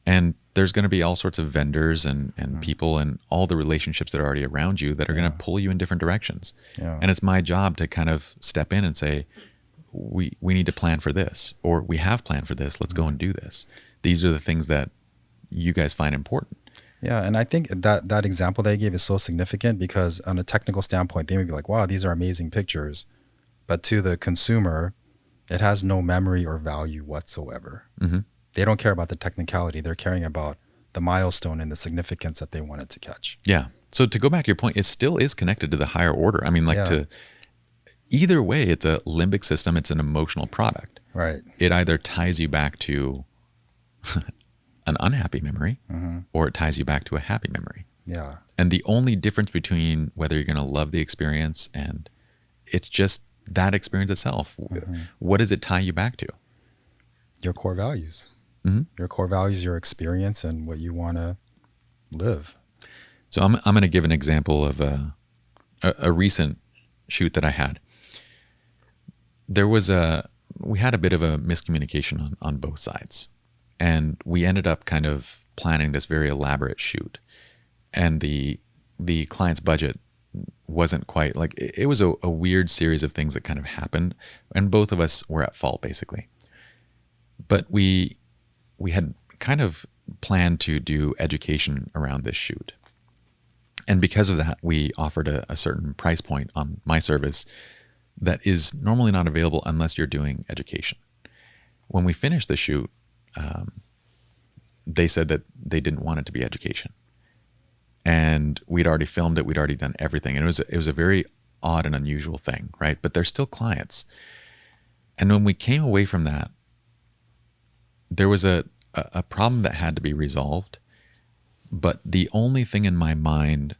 And there's going to be all sorts of vendors and people and all the relationships that are already around you that are going to pull you in different directions. Yeah. And it's my job to kind of step in and say, we need to plan for this, or we have planned for this. Let's go and do this. These are the things that you guys find important. Yeah, and I think that example that you gave is so significant because on a technical standpoint, they may be like, wow, these are amazing pictures. But to the consumer, it has no memory or value whatsoever. Mm-hmm. They don't care about the technicality. They're caring about the milestone and the significance that they wanted to catch. Yeah. So to go back to your point, it still is connected to the higher order. I mean, either way, it's a limbic system. It's an emotional product. Right. It either ties you back to an unhappy memory, or it ties you back to a happy memory. Yeah. And the only difference between whether you're going to love the experience and it's just that experience itself, what does it tie you back to? Your core values. Mm-hmm. Your core values, your experience, and what you want to live. So I'm going to give an example of a recent shoot that I had. We had a bit of a miscommunication on both sides. And we ended up kind of planning this very elaborate shoot. And the client's budget wasn't quite like, it was a weird series of things that kind of happened. And both of us were at fault, basically. But we had kind of planned to do education around this shoot. And because of that, we offered a certain price point on my service that is normally not available unless you're doing education. When we finished the shoot, they said that they didn't want it to be education. And we'd already filmed it. We'd already done everything. And it was a very odd and unusual thing, right? But they're still clients. And when we came away from that, there was a problem that had to be resolved. But the only thing in my mind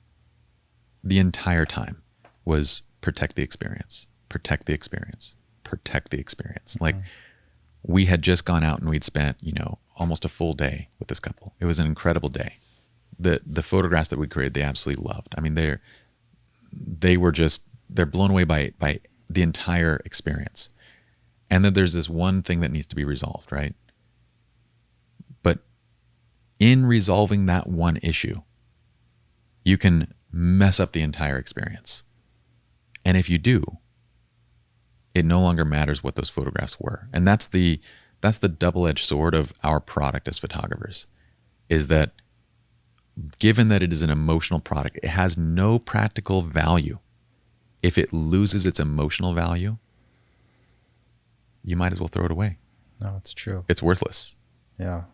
the entire time was protect the experience, protect the experience, protect the experience. Like, we had just gone out and we'd spent, almost a full day with this couple. It was an incredible day. The photographs that we created, they absolutely loved. I mean, they're blown away by the entire experience. And then there's this one thing that needs to be resolved, right? But in resolving that one issue, you can mess up the entire experience. And if you do, it no longer matters what those photographs were. And that's the double-edged sword of our product as photographers, is that given that it is an emotional product, it has no practical value. If it loses its emotional value, you might as well throw it away. No, it's true. It's worthless. Yeah.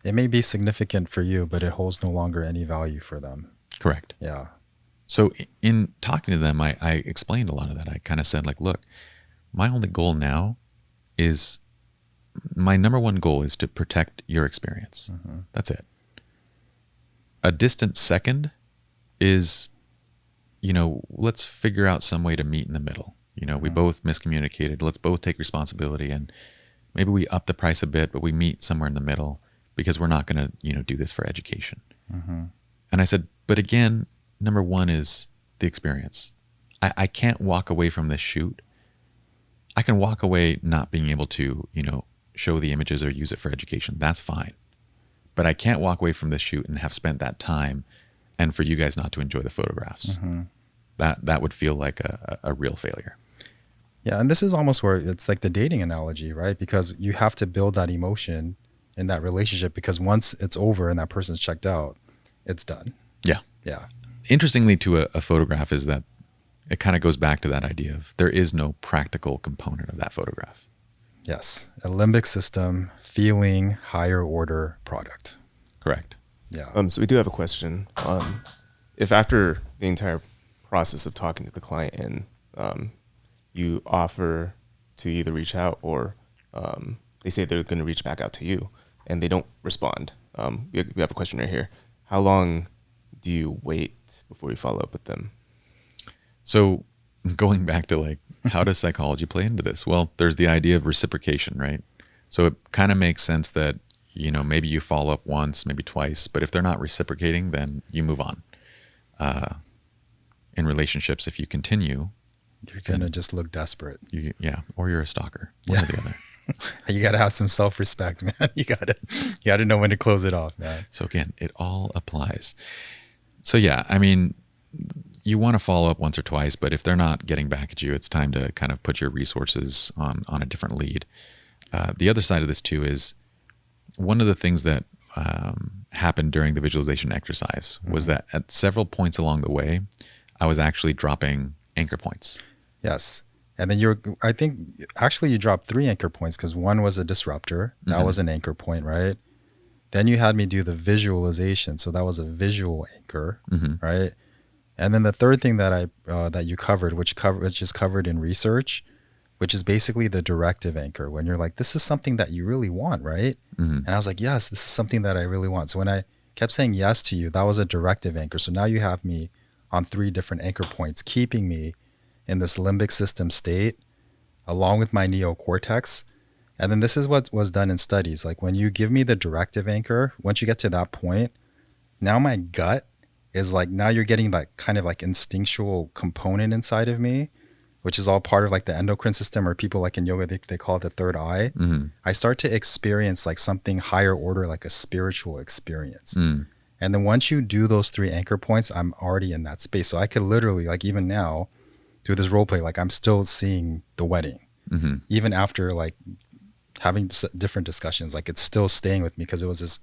It may be significant for you, but it holds no longer any value for them. Correct. Yeah. So in talking to them, I explained a lot of that. I kind of said, like, look, my only goal now is, my number one goal is to protect your experience. That's it. A distant second is, let's figure out some way to meet in the middle. We both miscommunicated. Let's both take responsibility, and maybe we up the price a bit, but we meet somewhere in the middle, because we're not going to, do this for education. And I said, but again, number one is the experience. I can't walk away from this shoot. I can walk away not being able to, show the images or use it for education. That's fine. But I can't walk away from this shoot and have spent that time and for you guys not to enjoy the photographs. That would feel like a real failure. Yeah. And this is almost where it's like the dating analogy, right? Because you have to build that emotion in that relationship, because once it's over and that person's checked out, it's done. Yeah. Yeah. Interestingly, to a photograph is that it kind of goes back to that idea of there is no practical component of that photograph. Yes. A limbic system, feeling, higher order product. Correct. Yeah. So we do have a question. If after the entire process of talking to the client and you offer to either reach out or they say they're going to reach back out to you and they don't respond. We have a question right here. How long do you wait before you follow up with them? So going back to like, how does psychology play into this? Well, there's the idea of reciprocation, right? So it kind of makes sense that, you know, maybe you follow up once, maybe twice, but if they're not reciprocating, then you move on. In relationships, if you continue, You're going to just look desperate. Or you're a stalker, one or the other. You got to have some self-respect, man. You got to know when to close it off, man. So again, it all applies. So yeah, I mean, you want to follow up once or twice, but if they're not getting back at you, it's time to kind of put your resources on a different lead. The other side of this too is one of the things that happened during the visualization exercise was that at several points along the way, I was actually dropping anchor points. Yes. And then I think actually you dropped 3 anchor points because one was a disruptor. That was an anchor point, right? Then you had me do the visualization. So that was a visual anchor, right? And then the third thing that that you covered, which is covered in research, which is basically the directive anchor, when you're like, this is something that you really want, right? And I was like, yes, this is something that I really want. So when I kept saying yes to you, that was a directive anchor. So now you have me on 3 different anchor points, keeping me in this limbic system state along with my neocortex. And then this is what was done in studies. Like when you give me the directive anchor, once you get to that point, now my gut is like, now you're getting that kind of like instinctual component inside of me, which is all part of like the endocrine system, or people like in yoga, they call it the third eye. I start to experience like something higher order, like a spiritual experience. And then once you do those 3 anchor points, I'm already in that space. So I could literally, like even now, do this role play, like I'm still seeing the wedding, even after like having different discussions, like it's still staying with me because it was this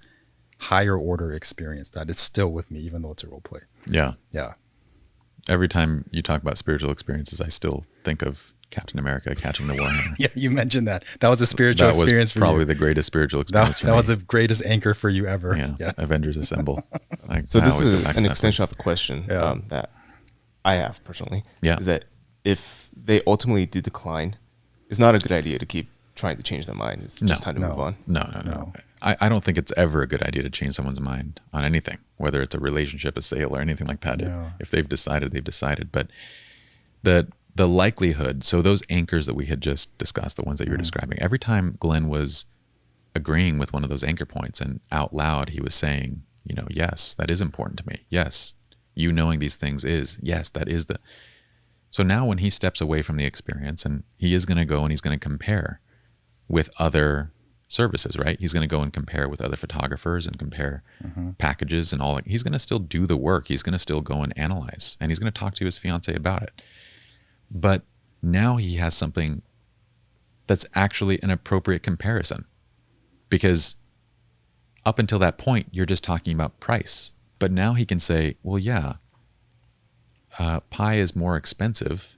higher order experience that it's still with me, even though it's a role play. Yeah. Yeah. Every time you talk about spiritual experiences, I still think of Captain America catching the Warhammer. Yeah, you mentioned that. That was a spiritual experience for you. That was probably the greatest spiritual experience for me. That was the greatest anchor for you ever. Yeah. Avengers Assemble. So this is an extension of the question that I have personally. Yeah. Is that if they ultimately do decline, it's not a good idea to keep trying to change their mind. It's just time to move on. No. I don't think it's ever a good idea to change someone's mind on anything, whether it's a relationship, a sale, or anything like that. Yeah. If they've decided, they've decided. But the likelihood, so those anchors that we had just discussed, the ones that you were describing, every time Glenn was agreeing with one of those anchor points and out loud, he was saying, you know, yes, that is important to me. Yes, you knowing these things is, yes, that is the... So now when he steps away from the experience, and he is going to go and he's going to compare with other services, right? He's going to go and compare with other photographers and compare packages and all that. He's going to still do the work. He's going to still go and analyze, and he's going to talk to his fiance about it. But now he has something that's actually an appropriate comparison, because up until that point, you're just talking about price. But now he can say, well, yeah, Pye is more expensive,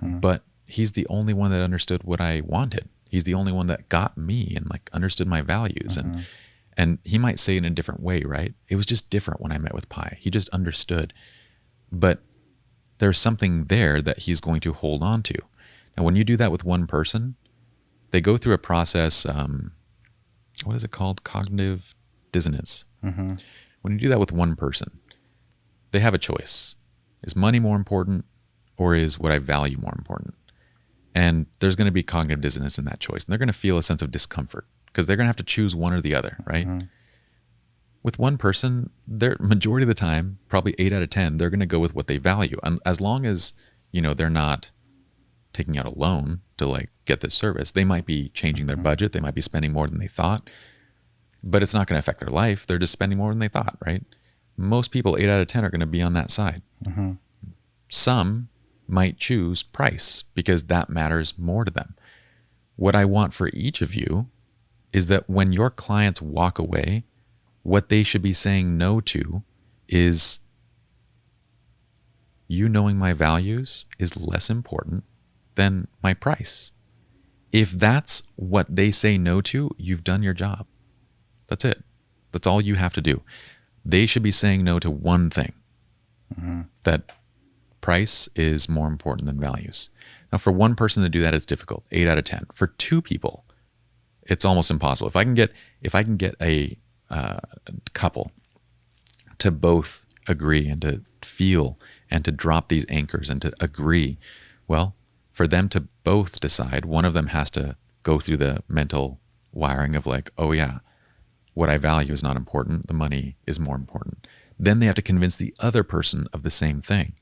but he's the only one that understood what I wanted. He's the only one that got me and like understood my values. And he might say it in a different way, right? It was just different when I met with Pye. He just understood. But there's something there that he's going to hold on to. Now, when you do that with one person, they go through a process, what is it called? Cognitive dissonance. When you do that with one person, they have a choice. Is money more important, or is what I value more important? And there's going to be cognitive dissonance in that choice. And they're going to feel a sense of discomfort because they're going to have to choose one or the other, right? With one person, they're majority of the time, probably 8 out of 10, they're going to go with what they value. And as long as, you know, they're not taking out a loan to like get this service, they might be changing their budget. They might be spending more than they thought, but it's not going to affect their life. They're just spending more than they thought, right? Most people, 8 out of 10, are going to be on that side. Some might choose price because that matters more to them. What I want for each of you is that when your clients walk away, what they should be saying no to is, you knowing my values is less important than my price. If that's what they say no to, you've done your job. That's it. That's all you have to do. They should be saying no to one thing that price is more important than values. Now, for one person to do that, it's difficult. 8 out of 10. For two people, it's almost impossible. If I can get a couple to both agree and to feel and to drop these anchors and to agree, well, for them to both decide, one of them has to go through the mental wiring of like, oh yeah, what I value is not important. The money is more important. Then they have to convince the other person of the same thing.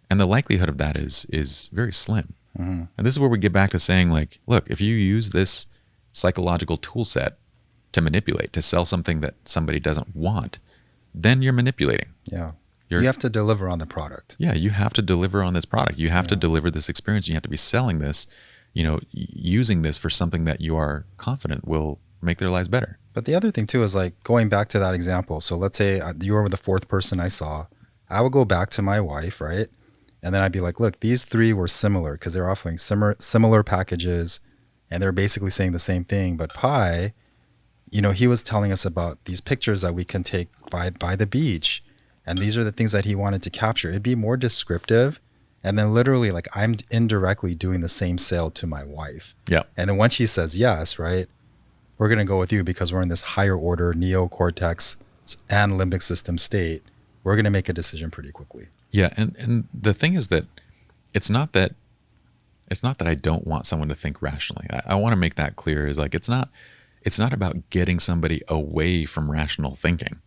And the likelihood of that is very slim. Mm-hmm. And this is where we get back to saying like, look, if you use this psychological tool set to manipulate, to sell something that somebody doesn't want, then you're manipulating. Yeah. You have to deliver on the product. Yeah, you have to deliver on this product. You have to deliver this experience. You have to be selling this, using this for something that you are confident will make their lives better. But the other thing too is like going back to that example. So let's say you were the fourth person I saw. I would go back to my wife, right? And then I'd be like, look, these three were similar because they're offering similar packages and they're basically saying the same thing. But Pye, he was telling us about these pictures that we can take by the beach. And these are the things that he wanted to capture. It'd be more descriptive. And then literally like I'm indirectly doing the same sale to my wife. Yeah. And then once she says yes, right, we're going to go with you because we're in this higher order neocortex and limbic system state. We're going to make a decision pretty quickly. Yeah. And the thing is that it's not that I don't want someone to think rationally. I want to make that clear is like, it's not about getting somebody away from rational thinking.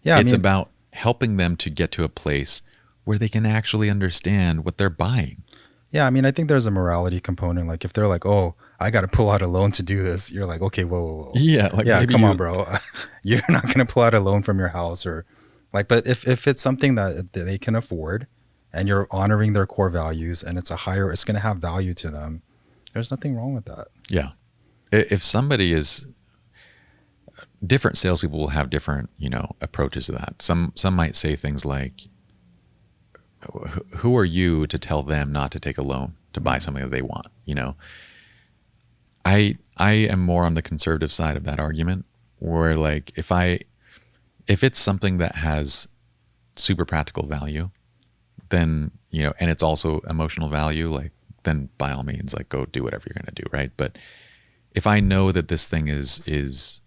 Yeah. It's about helping them to get to a place where they can actually understand what they're buying. Yeah, I think there's a morality component. Like if they're like, oh, I got to pull out a loan to do this, you're like, okay, whoa. Yeah, come on, bro. You're not going to pull out a loan from your house or like, but if it's something that they can afford and you're honoring their core values and it's going to have value to them, there's nothing wrong with that. Yeah. If somebody is different, salespeople will have different, approaches to that. Some might say things like, who are you to tell them not to take a loan to buy something that they want? I am more on the conservative side of that argument where like, if it's something that has super practical value, then, and it's also emotional value, like then by all means, like go do whatever you're going to do. Right. But if I know that this thing is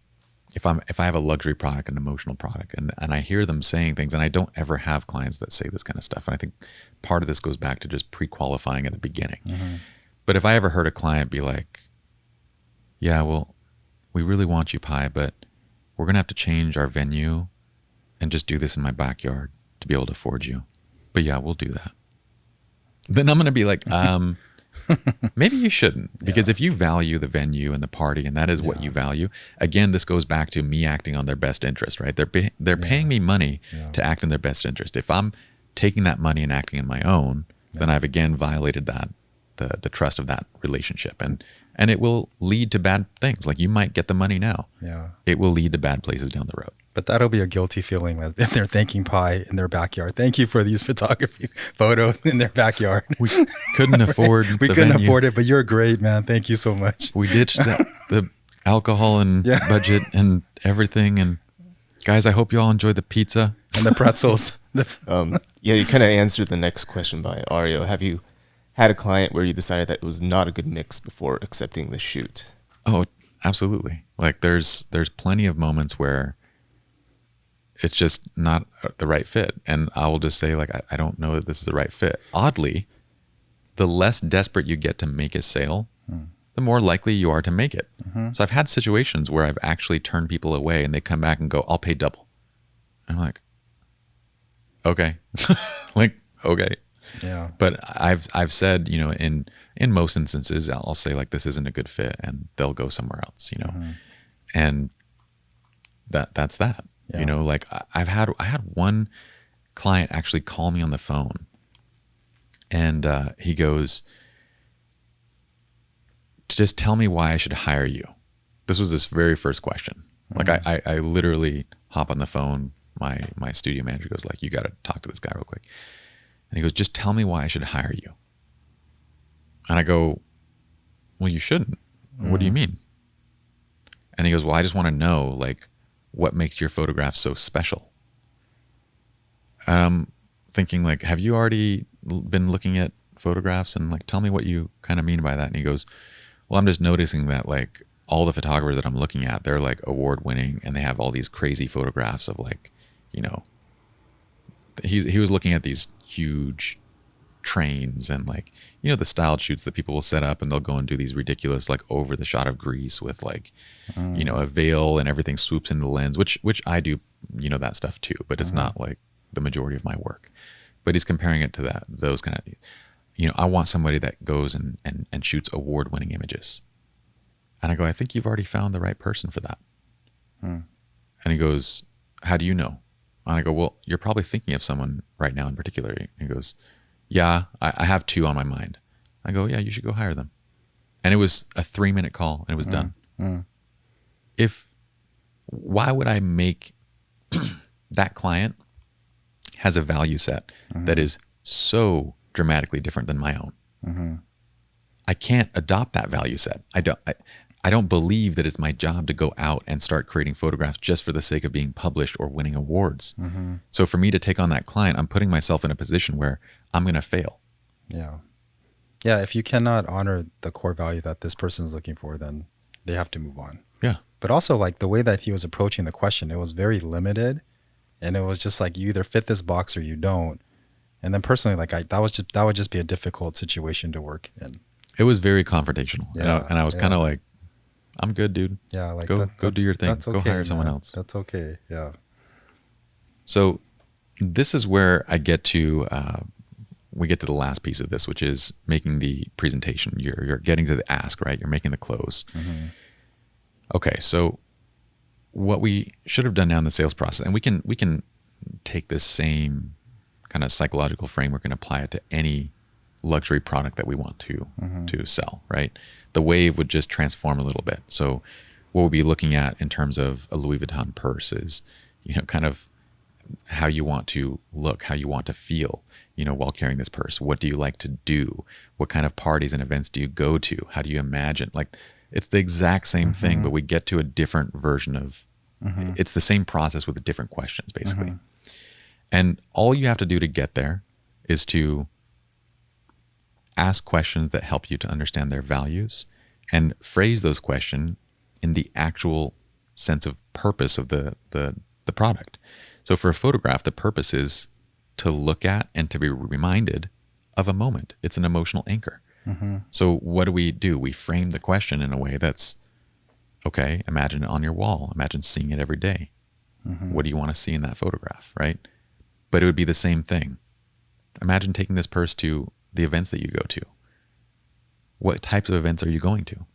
if I have a luxury product, an emotional product, and I hear them saying things, and I don't ever have clients that say this kind of stuff. And I think part of this goes back to just pre-qualifying at the beginning. Mm-hmm. But if I ever heard a client be like, yeah, well, we really want you, Pye, but we're going to have to change our venue and just do this in my backyard to be able to afford you. But yeah, we'll do that. Then I'm going to be like, maybe you shouldn't, because if you value the venue and the party and that is what you value, again, this goes back to me acting on their best interest, right? They're paying me money to act in their best interest. If I'm taking that money and acting in my own, then I've again violated the trust of that relationship. And it will lead to bad things. Like you might get the money now. Yeah. It will lead to bad places down the road. But that'll be a guilty feeling if they're thanking Pye in their backyard. Thank you for these photography photos in their backyard. We couldn't afford we couldn't afford it, but you're great, man. Thank you so much. We ditched the alcohol and budget and everything. And guys, I hope you all enjoy the pizza. And the pretzels. You kind of answered the next question by Ario. Have you had a client where you decided that it was not a good mix before accepting the shoot? Oh, absolutely. Like there's plenty of moments where it's just not the right fit. And I will just say like, I don't know that this is the right fit. Oddly, the less desperate you get to make a sale, the more likely you are to make it. Mm-hmm. So I've had situations where I've actually turned people away and they come back and go, I'll pay double. And I'm like, okay. Like, okay. Yeah. But I've said, in most instances, I'll say like, this isn't a good fit and they'll go somewhere else, Mm-hmm. And that's that. Yeah. Like I had one client actually call me on the phone and he goes, just tell me why I should hire you. This was this very first question. Mm-hmm. Like I literally hop on the phone. My studio manager goes like, you got to talk to this guy real quick. And he goes, just tell me why I should hire you. And I go, well, you shouldn't. Mm-hmm. What do you mean? And he goes, well, I just want to know like, what makes your photographs so special? And I'm thinking like, have you already been looking at photographs and like, tell me what you kind of mean by that. And he goes, well, I'm just noticing that like all the photographers that I'm looking at, they're like award winning and they have all these crazy photographs of like, you know, he was looking at these huge trains and like, you know, the styled shoots that people will set up and they'll go and do these ridiculous like over the shot of Greece with like, you know, a veil and everything swoops into the lens, which I do, you know, that stuff too, but it's not like the majority of my work. But he's comparing it to those kind of, you know, I want somebody that goes and shoots award-winning images. And I go, I think you've already found the right person for that. And he goes, how do you know? And I go, well, you're probably thinking of someone right now in particular. And he goes, yeah, I have 2 on my mind. I go, yeah, you should go hire them. And it was a 3-minute call and it was done. Why would I make that client has a value set that is so dramatically different than my own? I can't adopt that value set. I don't believe that it's my job to go out and start creating photographs just for the sake of being published or winning awards. So for me to take on that client, I'm putting myself in a position where I'm going to fail. Yeah. Yeah. If you cannot honor the core value that this person is looking for, then they have to move on. Yeah. But also like the way that he was approaching the question, it was very limited. And it was just like, you either fit this box or you don't. And then personally, like that would just be a difficult situation to work in. It was very confrontational. Yeah, and I was kind of like, I'm good, dude. Yeah, like go do your thing. That's okay, go hire someone man. else. That's okay. Yeah. So this is where I get to, we get to the last piece of this, which is making the presentation. You're getting to the ask, right? You're making the close. Okay, so what we should have done now in the sales process, and we can take this same kind of psychological framework and apply it to any luxury product that we want to sell, right? The wave would just transform a little bit. So what we'll be looking at in terms of a Louis Vuitton purse is, you know, kind of how you want to look, how you want to feel, you know, while carrying this purse. What do you like to do? What kind of parties and events do you go to? How do you imagine? Like, it's the exact same thing, but we get to a different version of, it's the same process with different questions, basically. And all you have to do to get there is to ask questions that help you to understand their values and phrase those questions in the actual sense of purpose of the product. So for a photograph, the purpose is to look at and to be reminded of a moment. It's an emotional anchor. So what do? We frame the question in a way that's, okay, imagine it on your wall. Imagine seeing it every day. What do you want to see in that photograph, right? But it would be the same thing. Imagine taking this purse to the events that you go to. What types of events are you going to?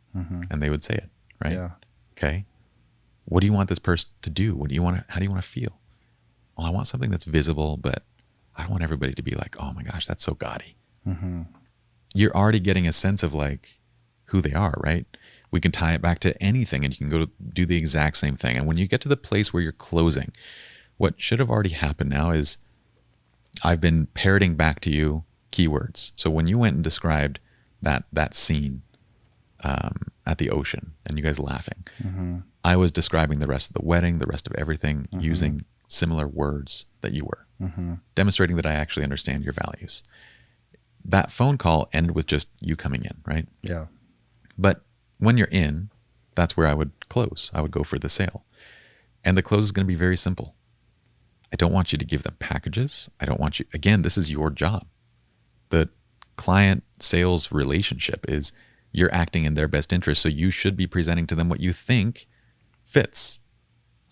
And they would say it, right? Yeah. Okay. What do you want this purse to do? How do you want to feel? Well, I want something that's visible, but I don't want everybody to be like, oh my gosh, that's so gaudy. You're already getting a sense of like who they are, right? We can tie it back to anything and you can go do the exact same thing. And when you get to the place where you're closing, what should have already happened now is I've been parroting back to you keywords. So when you went and described that scene at the ocean and you guys laughing, I was describing the rest of the wedding, the rest of everything using similar words that you were, demonstrating that I actually understand your values. That phone call ended with just you coming in, right? Yeah. But when you're in, that's where I would close. I would go for the sale. And the close is going to be very simple. I don't want you to give them packages. I don't want you, again, this is your job. The client sales relationship is you're acting in their best interest. So you should be presenting to them what you think fits.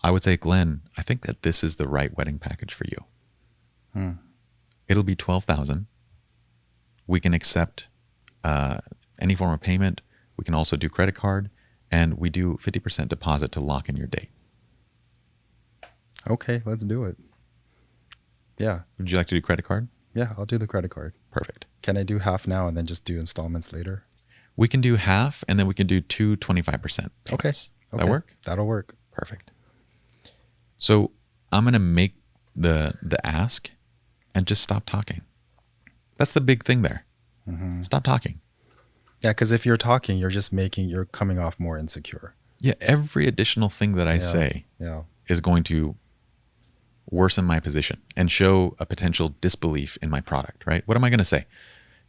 I would say, Glenn, I think that this is the right wedding package for you. It'll be $12,000. We can accept any form of payment. We can also do credit card, and we do 50% deposit to lock in your date. Okay, let's do it. Yeah. Would you like to do credit card? Yeah, I'll do the credit card. Perfect. Can I do half now and then just do installments later? We can do half, and then we can do 25%. Okay. That work? That'll work. Perfect. So I'm going to make the ask and just stop talking. That's the big thing there. Stop talking. Yeah, because if you're talking, you're coming off more insecure. Yeah, every additional thing that I say is going to worsen my position and show a potential disbelief in my product, right? What am I going to say?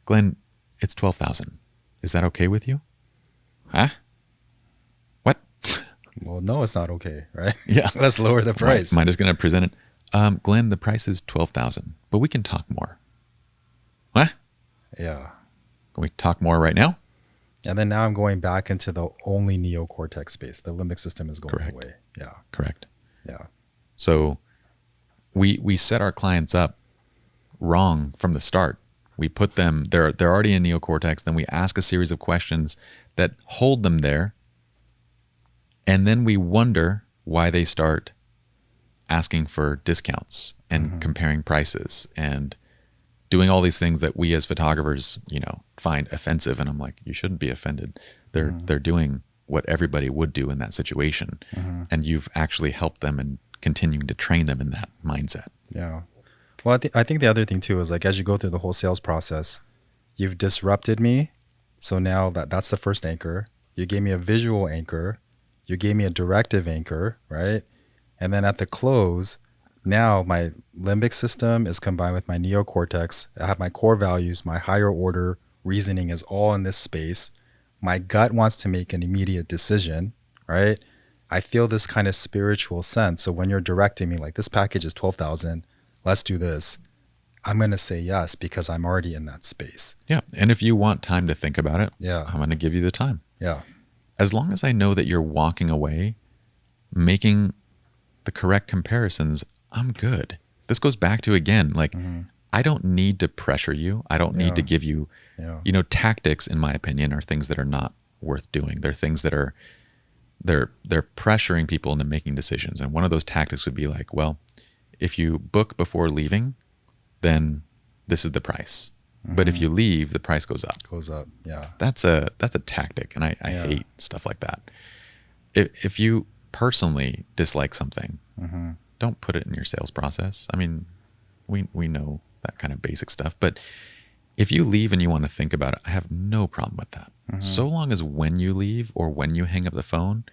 Glenn, it's 12,000. Is that okay with you? Huh? What? Well, no, it's not okay, right? Yeah. Let's lower the price. Am I just going to present it? Glenn, the price is 12,000, but we can talk more. What? Yeah. Can we talk more right now? And then now I'm going back into the only neocortex space. The limbic system is going Correct. away. Yeah. Correct. Yeah. So we set our clients up wrong from the start. We put them, they're already in neocortex, then we ask a series of questions that hold them there. And then we wonder why they start asking for discounts and comparing prices and doing all these things that we as photographers, find offensive. And I'm like, you shouldn't be offended. They're doing what everybody would do in that situation. And you've actually helped them and continuing to train them in that mindset. Yeah. Well, I think the other thing too is like as you go through the whole sales process, you've disrupted me. So now that's the first anchor. You gave me a visual anchor. You gave me a directive anchor, right? And then at the close, now my limbic system is combined with my neocortex. I have my core values, my higher order reasoning is all in this space. My gut wants to make an immediate decision, right? I feel this kind of spiritual sense. So when you're directing me like this package is 12,000, let's do this. I'm going to say yes because I'm already in that space. Yeah. And if you want time to think about it, Yeah. I'm going to give you the time. Yeah. As long as I know that you're walking away, making the correct comparisons, I'm good. This goes back to, again, like, I don't need to pressure you. I don't need to give you, tactics, in my opinion, are things that are not worth doing. They're things that are, they're pressuring people into making decisions. And one of those tactics would be like, well, if you book before leaving, then this is the price. But if you leave, the price goes up. Goes up. Yeah. That's a tactic. And I hate stuff like that. If you personally dislike something, don't put it in your sales process. I mean, we know that kind of basic stuff, but if you leave and you want to think about it, I have no problem with that. So long as when you leave or when you hang up the phone,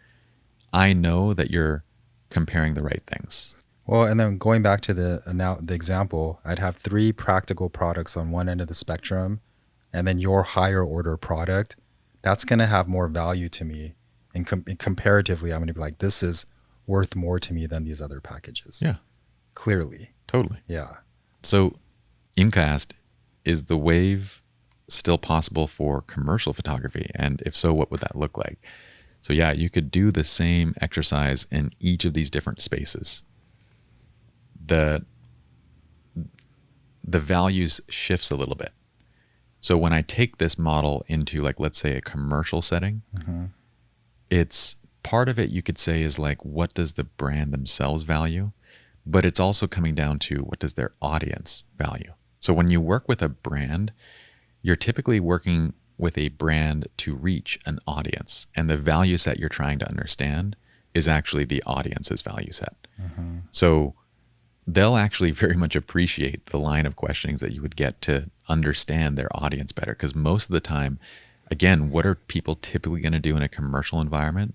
I know that you're comparing the right things. Well, and then going back to the example, I'd have 3 practical products on one end of the spectrum, and then your higher order product, that's going to have more value to me. And comparatively, I'm going to be like, this is worth more to me than these other packages. Yeah. Clearly. Totally. Yeah. So Imcast, is the wave still possible for commercial photography? And if so, what would that look like? So yeah, you could do the same exercise in each of these different spaces. The values shifts a little bit. So when I take this model into, like, let's say a commercial setting, it's part of it you could say is like, what does the brand themselves value? But it's also coming down to what does their audience value? So when you work with a brand, you're typically working with a brand to reach an audience. And the value set you're trying to understand is actually the audience's value set. So they'll actually very much appreciate the line of questionings that you would get to understand their audience better. Because most of the time, again, what are people typically going to do in a commercial environment?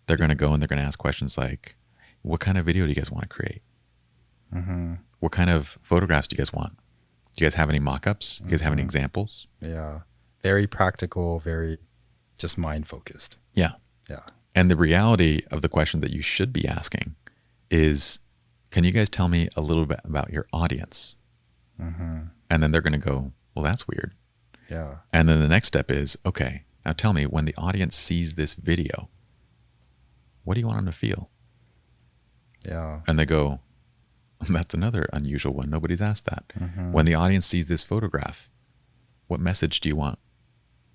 They're going to go and they're going to ask questions like, what kind of video do you guys want to create? What kind of photographs do you guys want? Do you guys have any mock-ups? Do you guys have any examples? Yeah. Very practical, very just mind focused. Yeah. Yeah. And the reality of the question that you should be asking is, can you guys tell me a little bit about your audience? And then they're going to go, well, that's weird. Yeah. And then the next step is, okay, now tell me, when the audience sees this video, what do you want them to feel? Yeah. And they go, that's another unusual one. Nobody's asked that. When the audience sees this photograph, what message do you want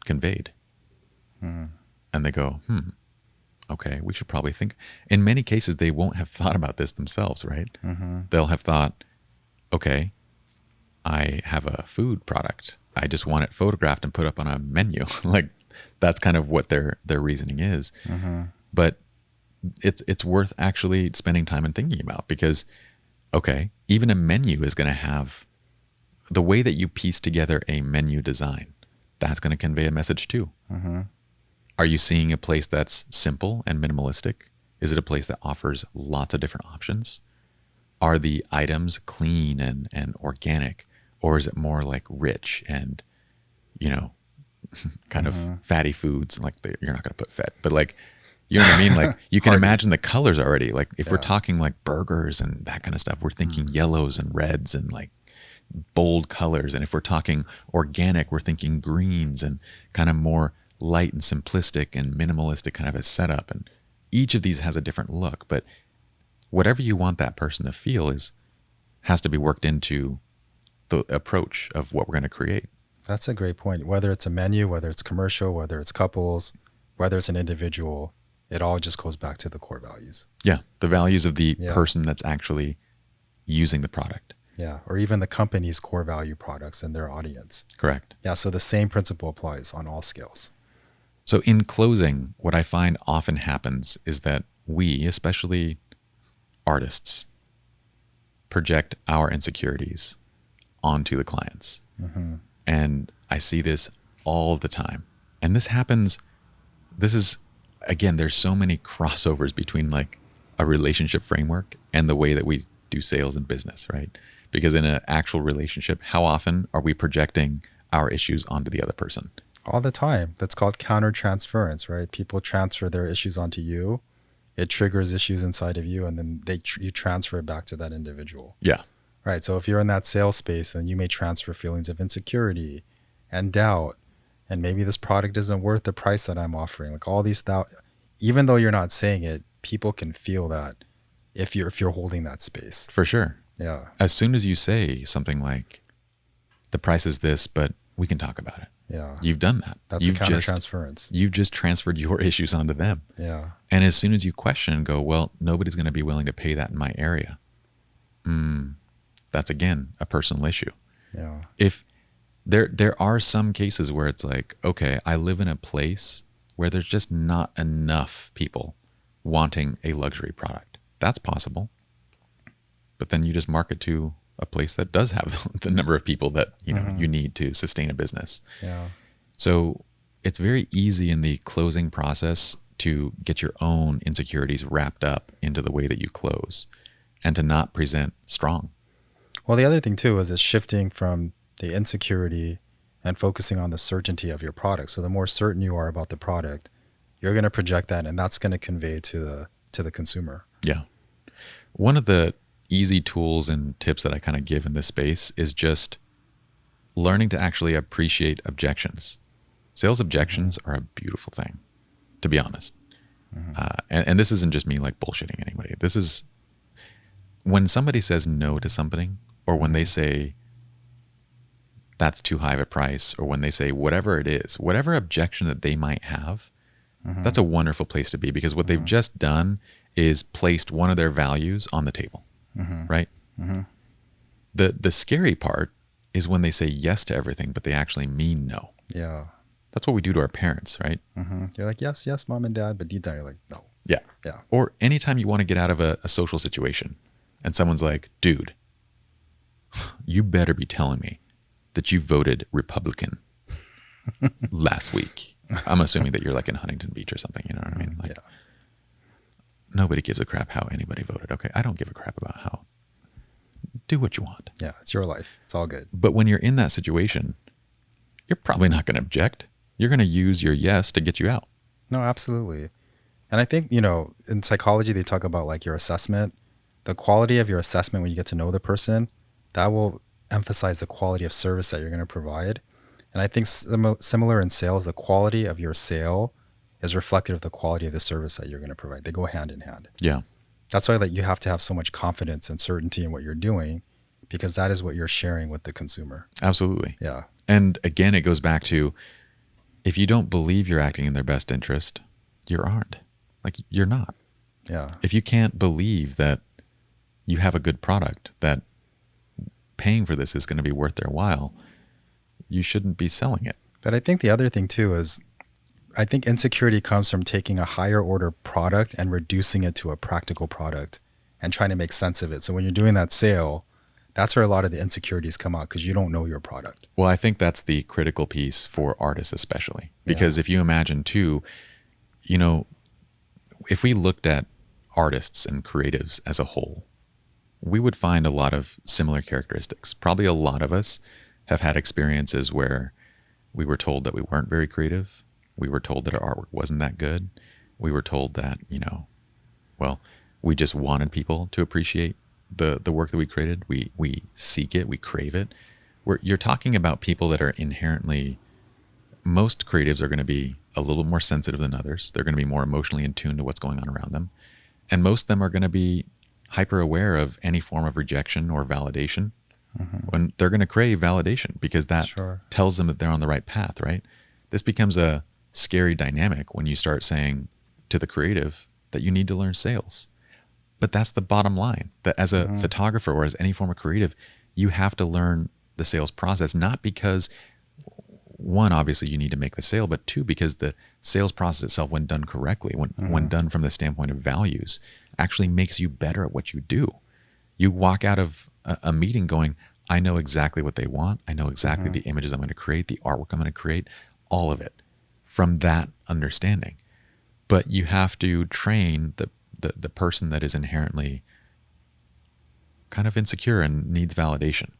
conveyed? And they go, okay, we should probably think. In many cases, they won't have thought about this themselves, right? They'll have thought, okay, I have a food product. I just want it photographed and put up on a menu. Like, that's kind of what their reasoning is. But it's worth actually spending time and thinking about, because, okay, even a menu is going to have the way that you piece together a menu design. That's going to convey a message too. Are you seeing a place that's simple and minimalistic? Is it a place that offers lots of different options? are the items clean and organic, or is it more like rich and, you know, kind of fatty foods? Like you're not going to put fat, but like, you know what I mean? Like you can imagine the colors already. Like if we're talking like burgers and that kind of stuff, we're thinking yellows and reds and like bold colors. And if we're talking organic, we're thinking greens and kind of more light and simplistic and minimalistic kind of a setup. And each of these has a different look, but whatever you want that person to feel has to be worked into the approach of what we're going to create. That's a great point. Whether it's a menu, whether it's commercial, whether it's couples, whether it's an individual, it all just goes back to the core values. Yeah. The values of the person that's actually using the product. Yeah. Or even the company's core value products and their audience. Correct. Yeah. So the same principle applies on all scales. So in closing, what I find often happens is that we, especially artists, project our insecurities onto the clients. Mm-hmm. And I see this all the time. And this is, again, there's so many crossovers between like a relationship framework and the way that we do sales and business, right? Because in an actual relationship, how often are we projecting our issues onto the other person? All the time. That's called countertransference, right? People transfer their issues onto you. It triggers issues inside of you, and then you transfer it back to that individual. Yeah. Right. So if you're in that sales space, then you may transfer feelings of insecurity and doubt. And maybe this product isn't worth the price that I'm offering. Like all these even though you're not saying it, people can feel that if you're holding that space. For sure. Yeah. As soon as you say something like, the price is this, but we can talk about it. Yeah. You've done that. That's a countertransference. You've just transferred your issues onto them. Yeah. And as soon as you question and go, well, nobody's going to be willing to pay that in my area. That's again a personal issue. Yeah. If there are some cases where it's like, okay, I live in a place where there's just not enough people wanting a luxury product. That's possible. But then you just market to a place that does have the number of people that you need to sustain a business. Yeah. So it's very easy in the closing process to get your own insecurities wrapped up into the way that you close and to not present strong. Well, the other thing too is it's shifting from the insecurity and focusing on the certainty of your product. So the more certain you are about the product, you're going to project that, and that's going to convey to the consumer. Yeah. One of the easy tools and tips that I kind of give in this space is just learning to actually appreciate objections. Sales objections are a beautiful thing, to be honest. And this isn't just me like bullshitting anybody. This is when somebody says no to something, or when they say that's too high of a price, or when they say whatever it is, whatever objection that they might have, that's a wonderful place to be, because what they've just done is placed one of their values on the table, right? The scary part is when they say yes to everything, but they actually mean no. Yeah. That's what we do to our parents, right? You're like, yes, yes, mom and dad, but deep down you're like, no. Yeah. Yeah. Or anytime you want to get out of a social situation and someone's like, dude, you better be telling me that you voted Republican last week. I'm assuming that you're like in Huntington Beach or something, you know what I mean? Like, nobody gives a crap how anybody voted. Okay, I don't give a crap about how. Do what you want. Yeah, it's your life. It's all good. But when you're in that situation, you're probably not going to object. You're going to use your yes to get you out. No, absolutely. And I think, in psychology, they talk about like your assessment. The quality of your assessment when you get to know the person, that will emphasize the quality of service that you're going to provide. And I think similar in sales, the quality of your sale is reflective of the quality of the service that you're going to provide. They go hand in hand. Yeah. That's why you have to have so much confidence and certainty in what you're doing, because that is what you're sharing with the consumer. Absolutely. Yeah. And again, it goes back to, if you don't believe you're acting in their best interest, you aren't. Like, you're not. Yeah. If you can't believe that you have a good product, that paying for this is going to be worth their while, you shouldn't be selling it. But I think the other thing too is, I think insecurity comes from taking a higher order product and reducing it to a practical product and trying to make sense of it. So when you're doing that sale, that's where a lot of the insecurities come out, because you don't know your product. Well, I think that's the critical piece for artists especially, because if you imagine too, if we looked at artists and creatives as a whole, we would find a lot of similar characteristics. Probably a lot of us have had experiences where we were told that we weren't very creative. We were told that our artwork wasn't that good. We were told that, well, we just wanted people to appreciate the work that we created. We seek it, we crave it. You're talking about people that are inherently, most creatives are going to be a little more sensitive than others. They're going to be more emotionally in tune to what's going on around them. And most of them are going to be hyper aware of any form of rejection or validation. When they're going to crave validation because that tells them that they're on the right path, right? This becomes a scary dynamic when you start saying to the creative that you need to learn sales. But that's the bottom line, that as a photographer or as any form of creative, you have to learn the sales process, not because, one, obviously you need to make the sale, but two, because the sales process itself, when done correctly, when done from the standpoint of values, actually makes you better at what you do. You walk out of a meeting going, I know exactly what they want. I know exactly the images I'm going to create, the artwork I'm going to create, all of it from that understanding. But you have to train the person that is inherently kind of insecure and needs validation.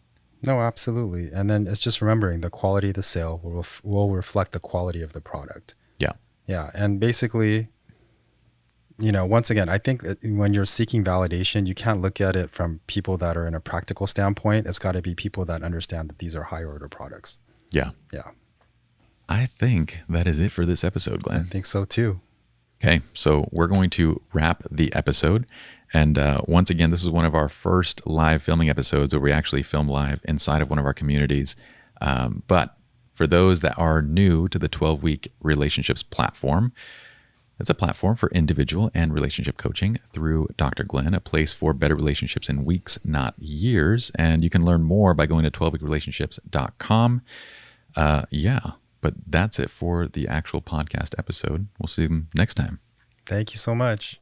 No, absolutely. And then it's just remembering the quality of the sale will reflect the quality of the product. Yeah. Yeah. And basically, once again, I think that when you're seeking validation, you can't look at it from people that are in a practical standpoint. It's got to be people that understand that these are high order products. Yeah. Yeah. I think that is it for this episode, Glenn. I think so too. Okay. So we're going to wrap the episode. And once again, this is one of our first live filming episodes where we actually film live inside of one of our communities. But for those that are new to the 12-week relationships platform, it's a platform for individual and relationship coaching through Dr. Glenn, a place for better relationships in weeks, not years. And you can learn more by going to 12weekrelationships.com. But that's it for the actual podcast episode. We'll see you next time. Thank you so much.